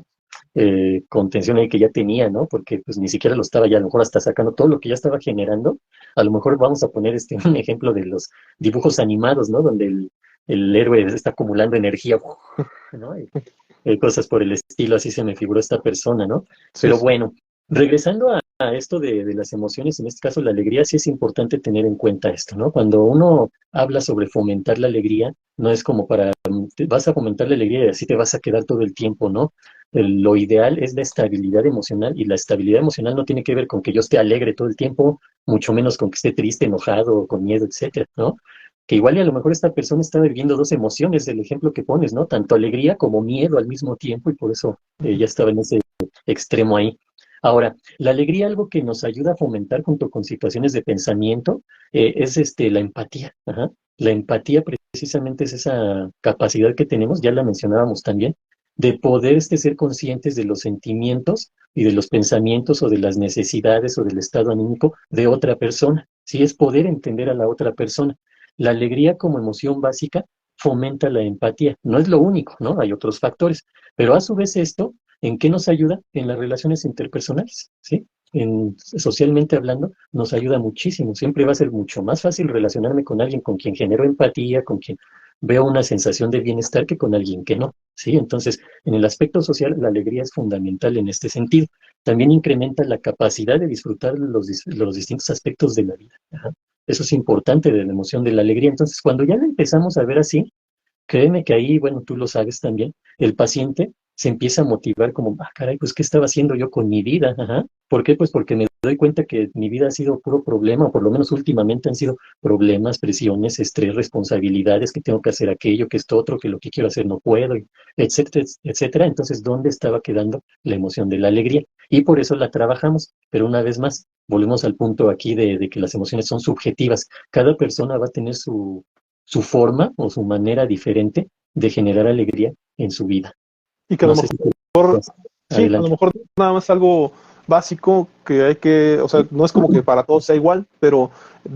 contención ahí que ya tenía, ¿no? Porque pues ni siquiera lo estaba ya, a lo mejor hasta sacando todo lo que ya estaba generando. A lo mejor vamos a poner un ejemplo de los dibujos animados, ¿no? Donde el héroe está acumulando energía, ¿no? Cosas por el estilo, así se me figuró esta persona, ¿no? sí, Pero sí. bueno, regresando esto de las emociones, en este caso la alegría, sí es importante tener en cuenta esto, ¿no? Cuando uno habla sobre fomentar la alegría, no es como para, vas a fomentar la alegría y así te vas a quedar todo el tiempo, ¿no? Lo ideal es la estabilidad emocional y la estabilidad emocional no tiene que ver con que yo esté alegre todo el tiempo, mucho menos con que esté triste, enojado, con miedo, etcétera, ¿no? Que igual y a lo mejor esta persona está viviendo dos emociones, el ejemplo que pones, ¿no? Tanto alegría como miedo al mismo tiempo y por eso ya estaba en ese extremo ahí. Ahora, la alegría, algo que nos ayuda a fomentar junto con situaciones de pensamiento, es la empatía. Ajá. La empatía precisamente es esa capacidad que tenemos, ya la mencionábamos también, de poder ser conscientes de los sentimientos y de los pensamientos o de las necesidades o del estado anímico de otra persona. Sí, es poder entender a la otra persona. La alegría como emoción básica fomenta la empatía. No es lo único, ¿no? Hay otros factores, pero a su vez esto, ¿en qué nos ayuda? En las relaciones interpersonales, ¿sí? Socialmente hablando, nos ayuda muchísimo. Siempre va a ser mucho más fácil relacionarme con alguien con quien genero empatía, con quien veo una sensación de bienestar que con alguien que no, ¿sí? Entonces, en el aspecto social, la alegría es fundamental en este sentido. También incrementa la capacidad de disfrutar los distintos aspectos de la vida. Ajá. Eso es importante de la emoción de la alegría. Entonces, cuando ya la empezamos a ver así, créeme que ahí, bueno, tú lo sabes también, el paciente se empieza a motivar como, ah, caray, pues, ¿qué estaba haciendo yo con mi vida? Ajá. ¿Por qué? Pues porque me doy cuenta que mi vida ha sido puro problema, o por lo menos últimamente han sido problemas, presiones, estrés, responsabilidades, que tengo que hacer aquello, que esto otro, que lo que quiero hacer no puedo, etcétera, etcétera. Entonces, ¿dónde estaba quedando la emoción de la alegría? Y por eso la trabajamos, pero una vez más, volvemos al punto aquí de que las emociones son subjetivas. Cada persona va a tener su forma o su manera diferente de generar alegría en su vida. Y que a No lo sé si mejor, sí, a lo adelante. mejor nada más algo básico que hay que, o sea, no es como que para todos sea igual, pero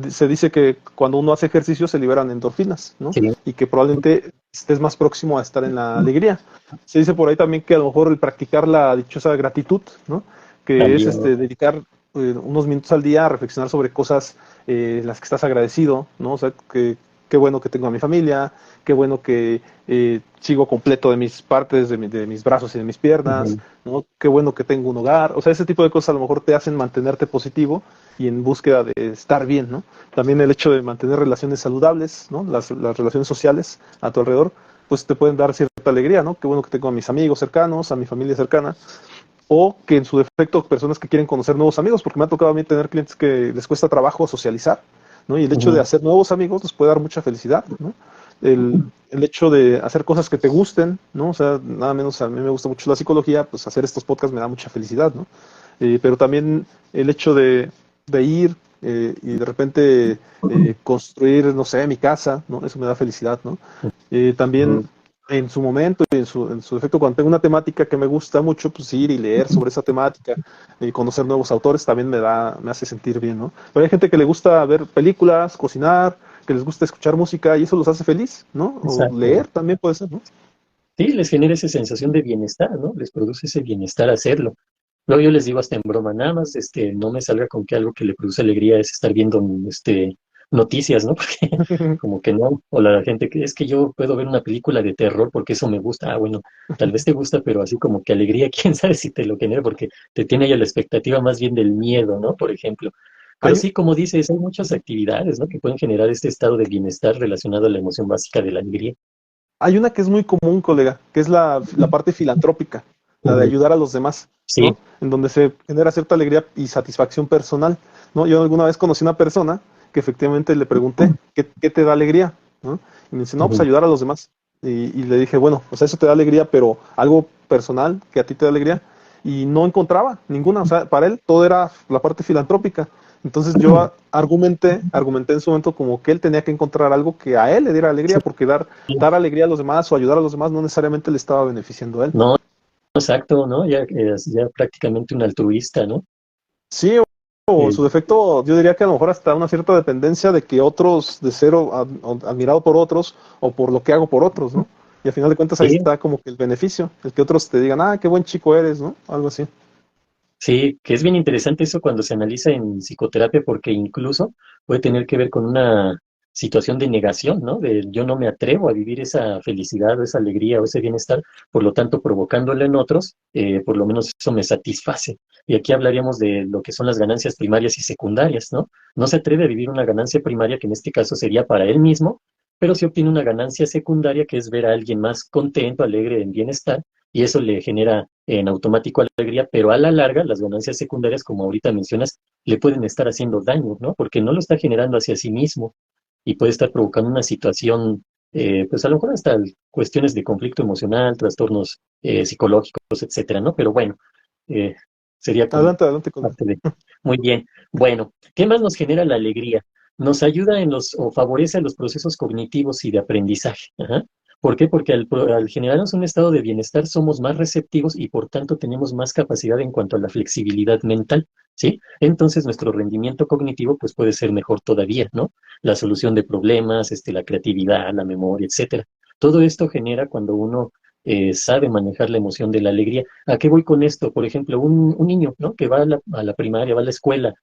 se dice que cuando uno hace ejercicio se liberan endorfinas, ¿no? Sí, Y que probablemente estés más próximo a estar en la alegría. Se dice por ahí también que a lo mejor el practicar la dichosa gratitud, ¿no? Que es también. dedicar unos minutos al día a reflexionar sobre cosas las que estás agradecido, ¿no? O sea, que qué bueno que tengo a mi familia, qué bueno que sigo completo de mis partes, de mis brazos y de mis piernas, Ujú. ¿no? Qué bueno que tengo un hogar. O sea, ese tipo de cosas a lo mejor te hacen mantenerte positivo y en búsqueda de estar bien, ¿no? También el hecho de mantener relaciones saludables, ¿no? Las relaciones sociales a tu alrededor, pues te pueden dar cierta alegría, ¿no? Qué bueno que tengo a mis amigos cercanos, a mi familia cercana, o que en su defecto personas que quieren conocer nuevos amigos, porque me ha tocado a mí tener clientes que les cuesta trabajo socializar, ¿no? Y el hecho de Ujú. hacer nuevos amigos les puede dar mucha felicidad, ¿no? El hecho de hacer cosas que te gusten, ¿no? O sea, nada menos a mí me gusta mucho la psicología, pues hacer estos podcasts me da mucha felicidad, ¿no? Pero también el hecho de ir y de repente construir, no sé, mi casa, ¿no? Eso me da felicidad, ¿no? También Ujú. en su momento y en su defecto, cuando tengo una temática que me gusta mucho, pues ir y leer sobre esa temática y conocer nuevos autores también me hace sentir bien, ¿no? Pero hay gente que le gusta ver películas, cocinar, que les gusta escuchar música y eso los hace feliz, ¿no? O Exacto. leer también puede ser, ¿no? Sí, les genera esa sensación de bienestar, ¿no? Les produce ese bienestar hacerlo. Luego yo les digo hasta en broma, nada más, no me salga con que algo que le produce alegría es estar viendo, noticias, ¿no? Porque como que no, o la gente que es que yo puedo ver una película de terror porque eso me gusta. Ah, bueno, tal vez te gusta, pero así como que alegría, quién sabe si te lo genera, porque te tiene ya la expectativa más bien del miedo, ¿no? Por ejemplo. Pero Hay, sí, como dices, hay muchas actividades, ¿no? Que pueden generar este estado de bienestar relacionado a la emoción básica de la alegría. hay una que es muy común, colega, que es la parte filantrópica, la de Ujú. ayudar a los demás, Sí. ¿no? En donde se genera cierta alegría y satisfacción personal, ¿no? Yo alguna vez conocí una persona que efectivamente le pregunté, ¿qué te da alegría? ¿No? Y me dice, no, pues Ujú. ayudar a los demás. Y le dije, bueno, pues eso te da alegría, pero algo personal que a ti te da alegría. Y no encontraba ninguna, o sea, para él todo era la parte filantrópica. Entonces yo argumenté en su momento como que él tenía que encontrar algo que a él le diera alegría, porque dar alegría a los demás o ayudar a los demás no necesariamente le estaba beneficiando a él. No, exacto, ¿no? Ya, ya prácticamente un altruista, ¿no? Sí, o en Eh, su defecto, yo diría que a lo mejor hasta una cierta dependencia de que otros, de ser admirado por otros o por lo que hago por otros, ¿no? Y al final de cuentas ahí sí, está como que el beneficio, el que otros te digan, ah, qué buen chico eres, ¿no? Algo así. sí, que es bien interesante eso cuando se analiza en psicoterapia, porque incluso puede tener que ver con una situación de negación, ¿no? De yo no me atrevo a vivir esa felicidad o esa alegría o ese bienestar, por lo tanto provocándolo en otros, por lo menos eso me satisface. Y aquí hablaríamos de lo que son las ganancias primarias y secundarias, ¿no? No se atreve a vivir una ganancia primaria, que en este caso sería para él mismo, pero sí obtiene una ganancia secundaria, que es ver a alguien más contento, alegre, en bienestar, y eso le genera en automático alegría, pero a la larga las ganancias secundarias, como ahorita mencionas, le pueden estar haciendo daño, ¿no? Porque no lo está generando hacia sí mismo y puede estar provocando una situación, pues a lo mejor hasta cuestiones de conflicto emocional, trastornos psicológicos, etcétera, ¿no? Pero bueno, eh, sería como Adelante, adelante con... parte de... Muy bien. Bueno, ¿qué más nos genera la alegría? Nos ayuda en los, o favorece los procesos cognitivos y de aprendizaje. Ajá. ¿Por qué? Porque al generarnos un estado de bienestar somos más receptivos y por tanto tenemos más capacidad en cuanto a la flexibilidad mental, ¿sí? Entonces nuestro rendimiento cognitivo pues puede ser mejor todavía, ¿no? La solución de problemas, la creatividad, la memoria, etcétera. Todo esto genera cuando uno sabe manejar la emoción de la alegría. ¿A qué voy con esto? Por ejemplo, un niño, ¿no? Que va a la primaria, va a la escuela,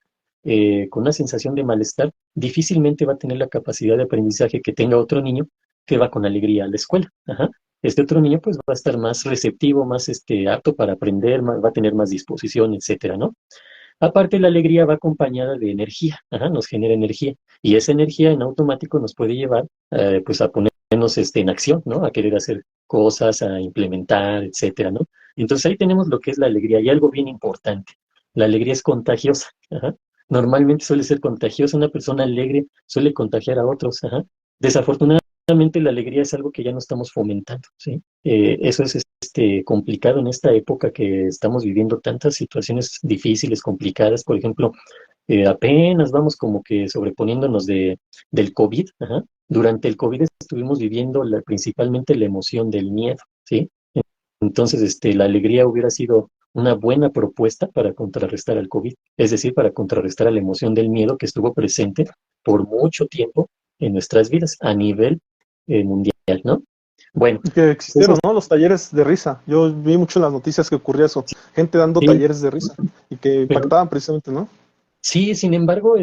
con una sensación de malestar, difícilmente va a tener la capacidad de aprendizaje que tenga otro niño que va con alegría a la escuela. Ajá. Este otro niño pues va a estar más receptivo, más apto para aprender, va a tener más disposición, etcétera, ¿no? Aparte, la alegría va acompañada de energía, ajá, nos genera energía, y esa energía en automático nos puede llevar pues a ponernos en acción, ¿no? A querer hacer cosas, a implementar, etcétera, ¿no? Entonces ahí tenemos lo que es la alegría, y algo bien importante, la alegría es contagiosa, ajá. Normalmente suele ser contagiosa, una persona alegre suele contagiar a otros, ajá. Desafortunadamente la alegría es algo que ya no estamos fomentando, ¿sí? Eso es complicado en esta época que estamos viviendo tantas situaciones difíciles, complicadas. Por ejemplo, apenas vamos como que sobreponiéndonos del COVID. Ajá. Durante el COVID estuvimos viviendo principalmente la emoción del miedo, ¿sí? Entonces, la alegría hubiera sido una buena propuesta para contrarrestar al COVID, es decir, para contrarrestar a la emoción del miedo que estuvo presente por mucho tiempo en nuestras vidas a nivel mundial, ¿no? Bueno, Que entonces, existieron, ¿no? Los talleres de risa. Yo vi mucho en las noticias que ocurría eso. Gente dando sí, talleres de risa y que pero impactaban precisamente, ¿no? sí, sin embargo,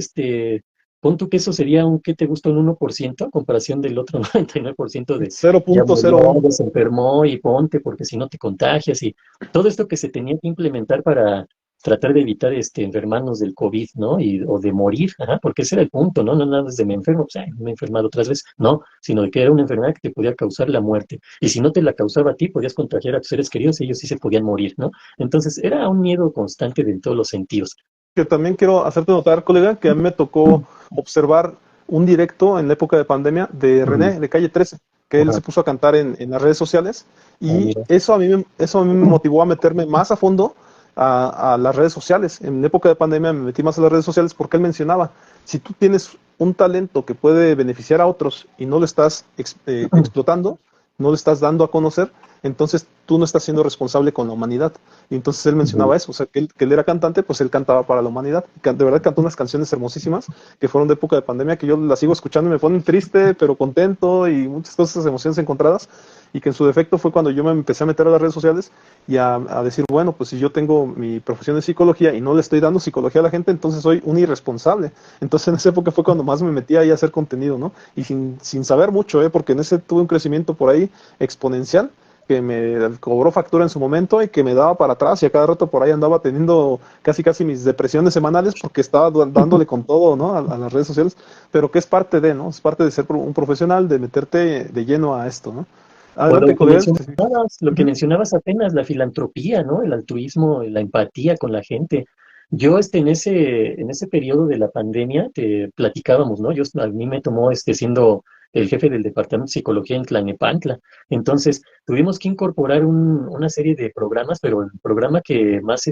pon tú que eso sería ¿qué te gusta? Un 1% a comparación del otro 99% de Cero ya punto cero murió, uno. ya se enfermó y ponte porque si no te contagias y todo esto que se tenía que implementar para tratar de evitar enfermarnos del COVID, ¿no? O de morir, ajá, porque ese era el punto, ¿no? No nada más de me enfermo, pues, ay, me he enfermado otras veces, no, sino de que era una enfermedad que te podía causar la muerte. Y si no te la causaba a ti, podías contagiar a tus seres queridos y ellos sí se podían morir, ¿no? Entonces era un miedo constante de en todos los sentidos. Que también quiero hacerte notar, colega, que a mí me tocó observar un directo en la época de pandemia de Ujú. René de Calle 13, que él Ajá. se puso a cantar en las redes sociales Ah, y mira. eso a mí me motivó a meterme más a fondo a las redes sociales. En la época de pandemia me metí más a las redes sociales porque él mencionaba, si tú tienes un talento que puede beneficiar a otros y no lo estás explotando, no lo estás dando a conocer, entonces tú no estás siendo responsable con la humanidad. Y entonces él Ujú. mencionaba eso, o sea, que él era cantante, pues él cantaba para la humanidad. De verdad cantó unas canciones hermosísimas que fueron de época de pandemia, que yo las sigo escuchando y me ponen triste, pero contento y muchas cosas, emociones encontradas. Y que en su defecto fue cuando yo me empecé a meter a las redes sociales y a decir, bueno, pues si yo tengo mi profesión de psicología y no le estoy dando psicología a la gente, entonces soy un irresponsable. Entonces en esa época fue cuando más me metí ahí a hacer contenido, ¿no? Y sin saber mucho, porque en ese tuve un crecimiento por ahí exponencial que me cobró factura en su momento y que me daba para atrás y a cada rato por ahí andaba teniendo casi mis depresiones semanales porque estaba dándole con todo, ¿no? A las redes sociales, pero que es parte de, ¿no? Es parte de ser un profesional, de meterte de lleno a esto, ¿no? O Adelante, colega. lo que mencionabas apenas, la filantropía, ¿no? El altruismo, la empatía con la gente. Yo, en ese periodo de la pandemia, te platicábamos, ¿no? A mí me tomó, siendo el jefe del departamento de psicología en Tlanepantla. Entonces, tuvimos que incorporar una serie de programas, pero el programa que más,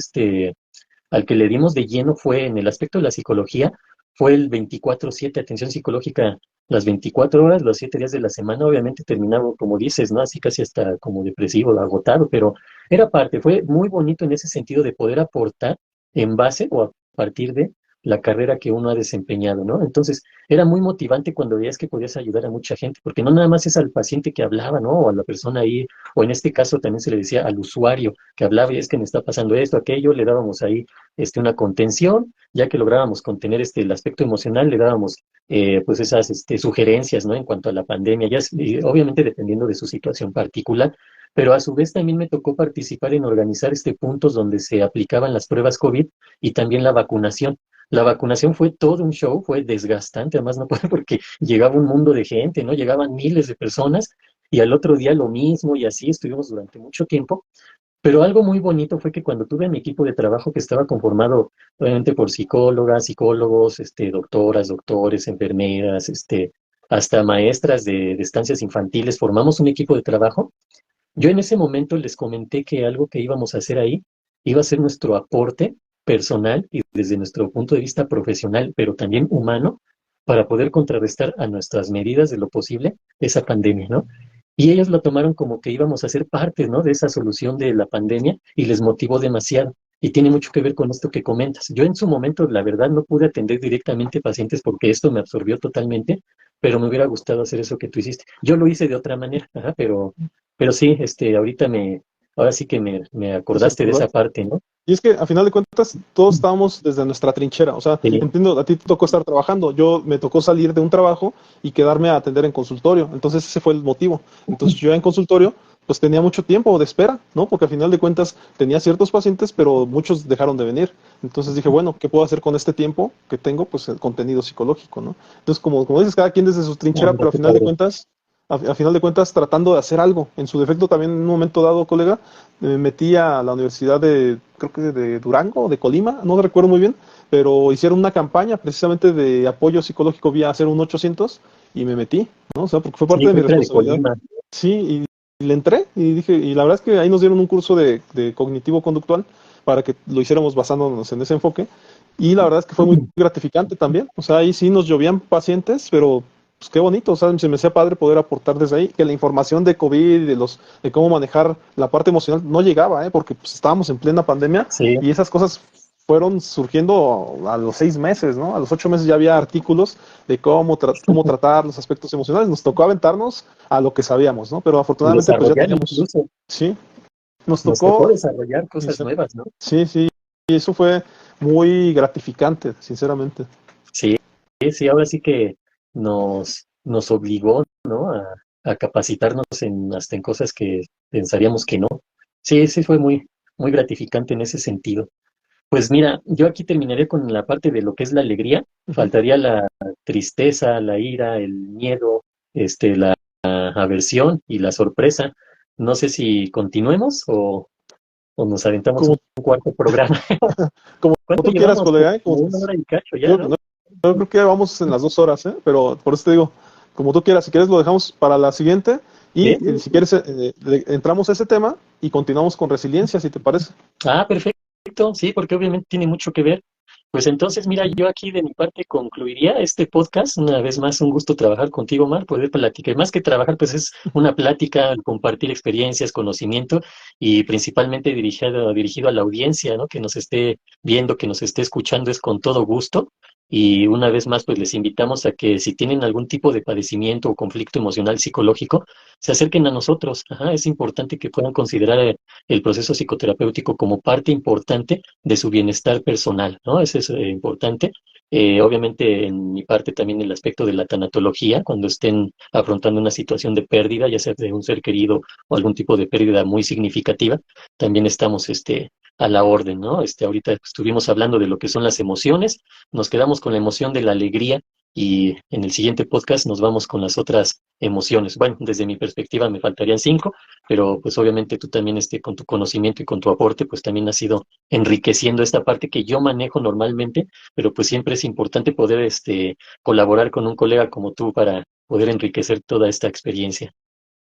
al que le dimos de lleno fue en el aspecto de la psicología, fue el 24/7, atención psicológica, las 24 horas, los 7 días de la semana. Obviamente terminaba, como dices, ¿no? Así casi hasta como depresivo, agotado, pero era parte, fue muy bonito en ese sentido de poder aportar en base o a partir de la carrera que uno ha desempeñado, ¿no? Entonces, era muy motivante cuando veías que podías ayudar a mucha gente, porque no nada más es al paciente que hablaba, ¿no? O a la persona ahí, o en este caso también se le decía al usuario que hablaba y es que me está pasando esto, aquello, le dábamos ahí una contención, ya que lográbamos contener el aspecto emocional, le dábamos pues esas sugerencias, ¿no? En cuanto a la pandemia, ya obviamente dependiendo de su situación particular, pero a su vez también me tocó participar en organizar puntos donde se aplicaban las pruebas COVID y también la vacunación. La vacunación fue todo un show, fue desgastante, además no puedo porque llegaba un mundo de gente, ¿no? Llegaban miles de personas y al otro día lo mismo y así estuvimos durante mucho tiempo. Pero algo muy bonito fue que cuando tuve mi equipo de trabajo que estaba conformado obviamente por psicólogas, psicólogos, doctoras, doctores, enfermeras, hasta maestras de estancias infantiles, formamos un equipo de trabajo. Yo en ese momento les comenté que algo que íbamos a hacer ahí iba a ser nuestro aporte personal y desde nuestro punto de vista profesional, pero también humano, para poder contrarrestar a nuestras medidas de lo posible esa pandemia, ¿no? Y ellos lo tomaron como que íbamos a ser parte, ¿no? De esa solución de la pandemia y les motivó demasiado. Y tiene mucho que ver con esto que comentas. Yo en su momento, la verdad, no pude atender directamente pacientes porque esto me absorbió totalmente, pero me hubiera gustado hacer eso que tú hiciste. Yo lo hice de otra manera, ajá, pero sí, ahorita ahora sí que me ¿Nos acordaste de esa acordaste? parte, ¿no? Y es que a final de cuentas todos estábamos desde nuestra trinchera, o sea, Sí, entiendo, a ti te tocó estar trabajando, yo me tocó salir de un trabajo y quedarme a atender en consultorio, entonces ese fue el motivo. Entonces yo en consultorio pues tenía mucho tiempo de espera, ¿no? Porque a final de cuentas tenía ciertos pacientes, pero muchos dejaron de venir. Entonces dije, bueno, ¿qué puedo hacer con este tiempo que tengo? Pues el contenido psicológico, ¿no? Entonces, como dices, cada quien desde su ah, trinchera, mira pero qué padre. a final de cuentas tratando de hacer algo. En su defecto también en un momento dado, colega, me metí a la universidad de, creo que de Durango, de Colima, no recuerdo muy bien, pero hicieron una campaña precisamente de apoyo psicológico vía hacer un 800 y me metí, ¿no? O sea, porque fue parte Sí, de mi creo que era de responsabilidad. Colima. Sí, y le entré y dije, y la verdad es que ahí nos dieron un curso de cognitivo conductual para que lo hiciéramos basándonos en ese enfoque. Y la verdad es que fue muy gratificante también. O sea, ahí sí nos llovían pacientes, pero pues qué bonito, o sea, se me hacía padre poder aportar desde ahí, que la información de COVID, de cómo manejar la parte emocional no llegaba, porque pues, estábamos en plena pandemia Sí, y esas cosas fueron surgiendo a los 6 meses, ¿no? A los 8 meses ya había artículos de cómo tratar los aspectos emocionales. Nos tocó aventarnos a lo que sabíamos, ¿no? Pero y afortunadamente pues ya desarrollar teníamos, incluso. sí, nos Nos tocó tocó, desarrollar cosas nuevas, ¿no? sí, sí, y eso fue muy gratificante, sinceramente. Sí, sí, ahora sí que nos obligó, ¿no? A capacitarnos hasta en cosas que pensaríamos que no. Sí, sí fue muy gratificante en ese sentido. Pues mira, yo aquí terminaré con la parte de lo que es la alegría. Ujú. Faltaría la tristeza, la ira, el miedo, la aversión y la sorpresa. No sé si continuemos o nos aventamos un Como, cuarto programa. como ¿Cuánto tú quieras, llevamos? Como colega, ¿eh? una hora y cacho ya, Yo, ¿no? yo creo que ya vamos en las 2 horas, ¿eh? Pero por eso te digo, como tú quieras, si quieres lo dejamos para la siguiente y ¿Sí? si quieres entramos a ese tema y continuamos con resiliencia, si te parece. Ah, perfecto, sí, porque obviamente tiene mucho que ver. Pues entonces, mira, yo aquí de mi parte concluiría este podcast. Una vez más, un gusto trabajar contigo, Mar, poder platicar. Más que trabajar, pues es una plática, compartir experiencias, conocimiento y principalmente dirigido a la audiencia, ¿no? Que nos esté viendo, que nos esté escuchando, es con todo gusto. Y una vez más, pues les invitamos a que si tienen algún tipo de padecimiento o conflicto emocional psicológico, se acerquen a nosotros. Ajá, es importante que puedan considerar el proceso psicoterapéutico como parte importante de su bienestar personal, ¿no? Eso es importante. Obviamente, en mi parte también el aspecto de la tanatología, cuando estén afrontando una situación de pérdida, ya sea de un ser querido o algún tipo de pérdida muy significativa, también estamos a la orden, ¿no? Ahorita estuvimos hablando de lo que son las emociones, nos quedamos con la emoción de la alegría y en el siguiente podcast nos vamos con las otras emociones. Bueno, desde mi perspectiva me faltarían 5, pero pues obviamente tú también con tu conocimiento y con tu aporte, pues también has ido enriqueciendo esta parte que yo manejo normalmente, pero pues siempre es importante poder colaborar con un colega como tú para poder enriquecer toda esta experiencia.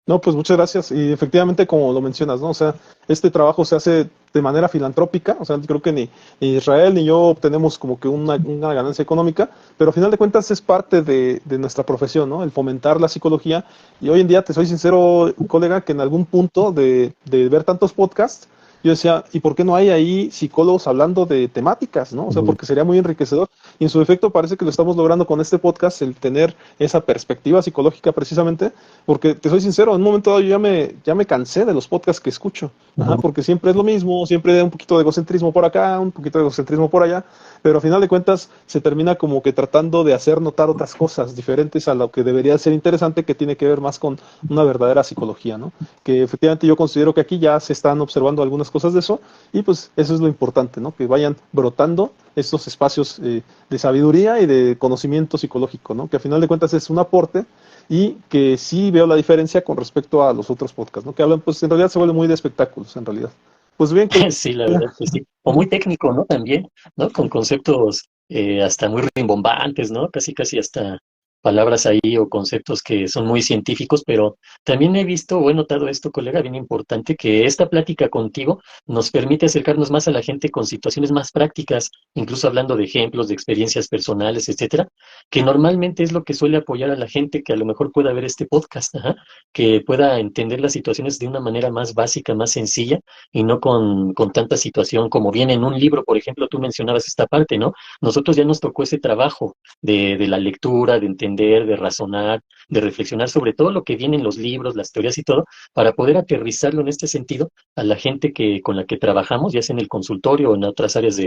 No, pues muchas gracias. Y efectivamente, como lo mencionas, ¿no? O sea, este trabajo se hace de manera filantrópica, o sea, creo que ni Israel ni yo obtenemos como que una ganancia económica, pero al final de cuentas es parte de nuestra profesión, ¿no? El fomentar la psicología. Y hoy en día, te soy sincero, colega, que en algún punto de ver tantos podcasts, yo decía, ¿y por qué no hay ahí psicólogos hablando de temáticas, ¿no? O sea, porque sería muy enriquecedor. Y en su efecto parece que lo estamos logrando con este podcast, el tener esa perspectiva psicológica precisamente, porque te soy sincero, en un momento dado yo ya me cansé de los podcasts que escucho, ajá, porque siempre es lo mismo, siempre un poquito de egocentrismo por acá, un poquito de egocentrismo por allá, pero a final de cuentas se termina como que tratando de hacer notar otras cosas diferentes a lo que debería ser interesante, que tiene que ver más con una verdadera psicología, ¿no? Que efectivamente yo considero que aquí ya se están observando algunas cosas de eso, y pues eso es lo importante, ¿no? Que vayan brotando estos espacios de sabiduría y de conocimiento psicológico, ¿no? Que a final de cuentas es un aporte y que sí veo la diferencia con respecto a los otros podcasts, ¿no? Que hablan, pues en realidad se vuelve muy de espectáculos, en realidad. Pues bien, Sí, la verdad que sí. O muy técnico, ¿no? También, ¿no? Con conceptos hasta muy rimbombantes, ¿no? Casi, casi hasta palabras ahí o conceptos que son muy científicos, pero también he visto o he notado esto, colega, bien importante, que esta plática contigo nos permite acercarnos más a la gente con situaciones más prácticas, incluso hablando de ejemplos, de experiencias personales, etcétera, que normalmente es lo que suele apoyar a la gente que a lo mejor pueda ver este podcast, ajá, que pueda entender las situaciones de una manera más básica, más sencilla y no con tanta situación como viene en un libro, por ejemplo, tú mencionabas esta parte, ¿no? Nosotros ya nos tocó ese trabajo de la lectura, de entender, de razonar, de reflexionar sobre todo lo que viene en los libros, las teorías y todo, para poder aterrizarlo en este sentido a la gente con la que trabajamos, ya sea en el consultorio o en otras áreas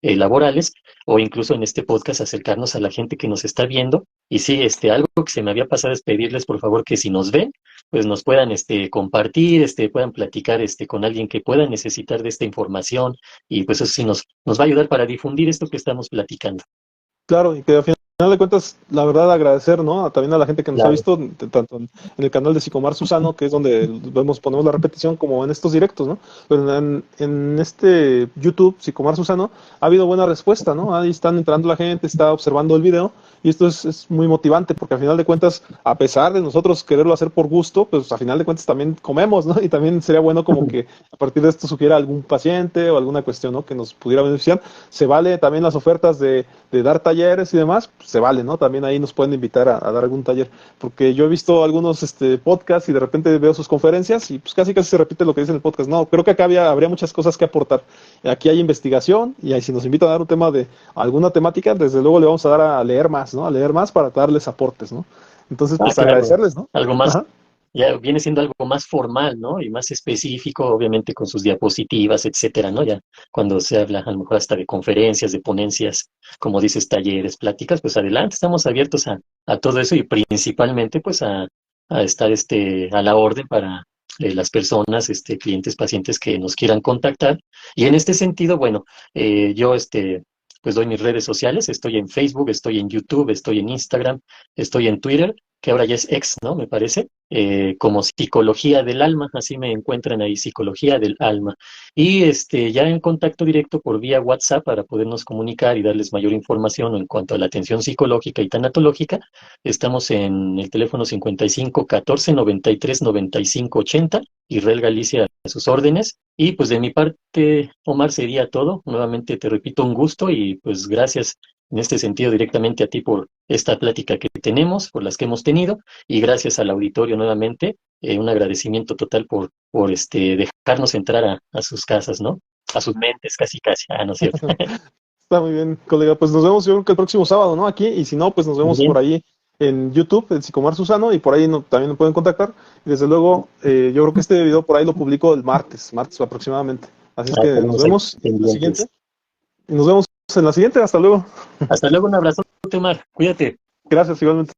laborales, o incluso en este podcast acercarnos a la gente que nos está viendo. Y sí, algo que se me había pasado es pedirles, por favor, que si nos ven, pues nos puedan compartir, puedan platicar con alguien que pueda necesitar de esta información y pues eso sí nos va a ayudar para difundir esto que estamos platicando. claro, y que al final de cuentas, la verdad, agradecer, ¿no? También a la gente que nos ha Claro. visto, tanto en el canal de Psicomar Susano, que es donde ponemos la repetición, como en estos directos, ¿no? Pero en este YouTube, Psicomar Susano, ha habido buena respuesta, ¿no? Ahí están entrando la gente, está observando el video, y esto es muy motivante, porque al final de cuentas, a pesar de nosotros quererlo hacer por gusto, pues al final de cuentas también comemos, ¿no? Y también sería bueno como que a partir de esto sugiera algún paciente o alguna cuestión, ¿no? Que nos pudiera beneficiar. Se vale también las ofertas de dar talleres y demás, pues se vale, ¿no? También ahí nos pueden invitar a dar algún taller, porque yo he visto algunos podcasts y de repente veo sus conferencias y pues casi casi se repite lo que dice en el podcast. No, creo que acá habría muchas cosas que aportar. Aquí hay investigación y ahí, si nos invitan a dar un tema de alguna temática, desde luego le vamos a dar a leer más, ¿no? A leer más para darles aportes, ¿no? Entonces, Ah, pues claro, agradecerles, ¿no? algo más, Ajá. ya viene siendo algo más formal, ¿no? Y más específico, obviamente con sus diapositivas, etcétera, ¿no? Ya cuando se habla a lo mejor hasta de conferencias, de ponencias, como dices, talleres, pláticas, pues adelante, estamos abiertos a todo eso y principalmente pues a estar a la orden para las personas, clientes, pacientes que nos quieran contactar. Y en este sentido, bueno, yo pues doy mis redes sociales, estoy en Facebook, estoy en YouTube, estoy en Instagram, estoy en Twitter, que ahora ya es ex, ¿no? Me parece, como Psicología del Alma, así me encuentran ahí, Psicología del Alma. Y ya en contacto directo por vía WhatsApp para podernos comunicar y darles mayor información en cuanto a la atención psicológica y tanatológica, estamos en el teléfono 55 14 93 95 80, Israel Galicia a sus órdenes. Y pues de mi parte, Omar, sería todo. Nuevamente te repito, un gusto y pues gracias en este sentido directamente a ti por esta plática que tenemos, por las que hemos tenido, y gracias al auditorio nuevamente, un agradecimiento total por dejarnos entrar a sus casas, ¿no? A sus mentes, casi casi, ¿no es cierto? Está muy bien, colega. Pues nos vemos yo creo que el próximo sábado, ¿no? Aquí, y si no, pues nos Muy vemos por bien, ahí en YouTube, en Psicomar Susano, y por ahí también me pueden contactar. Y desde luego, yo creo que este video por ahí lo publico el martes aproximadamente. Así es que nos estaremos ahí vemos en la pendientes. siguiente. Y nos vemos en la siguiente. Hasta luego. Hasta luego, un abrazo, Omar, cuídate. Gracias, igualmente.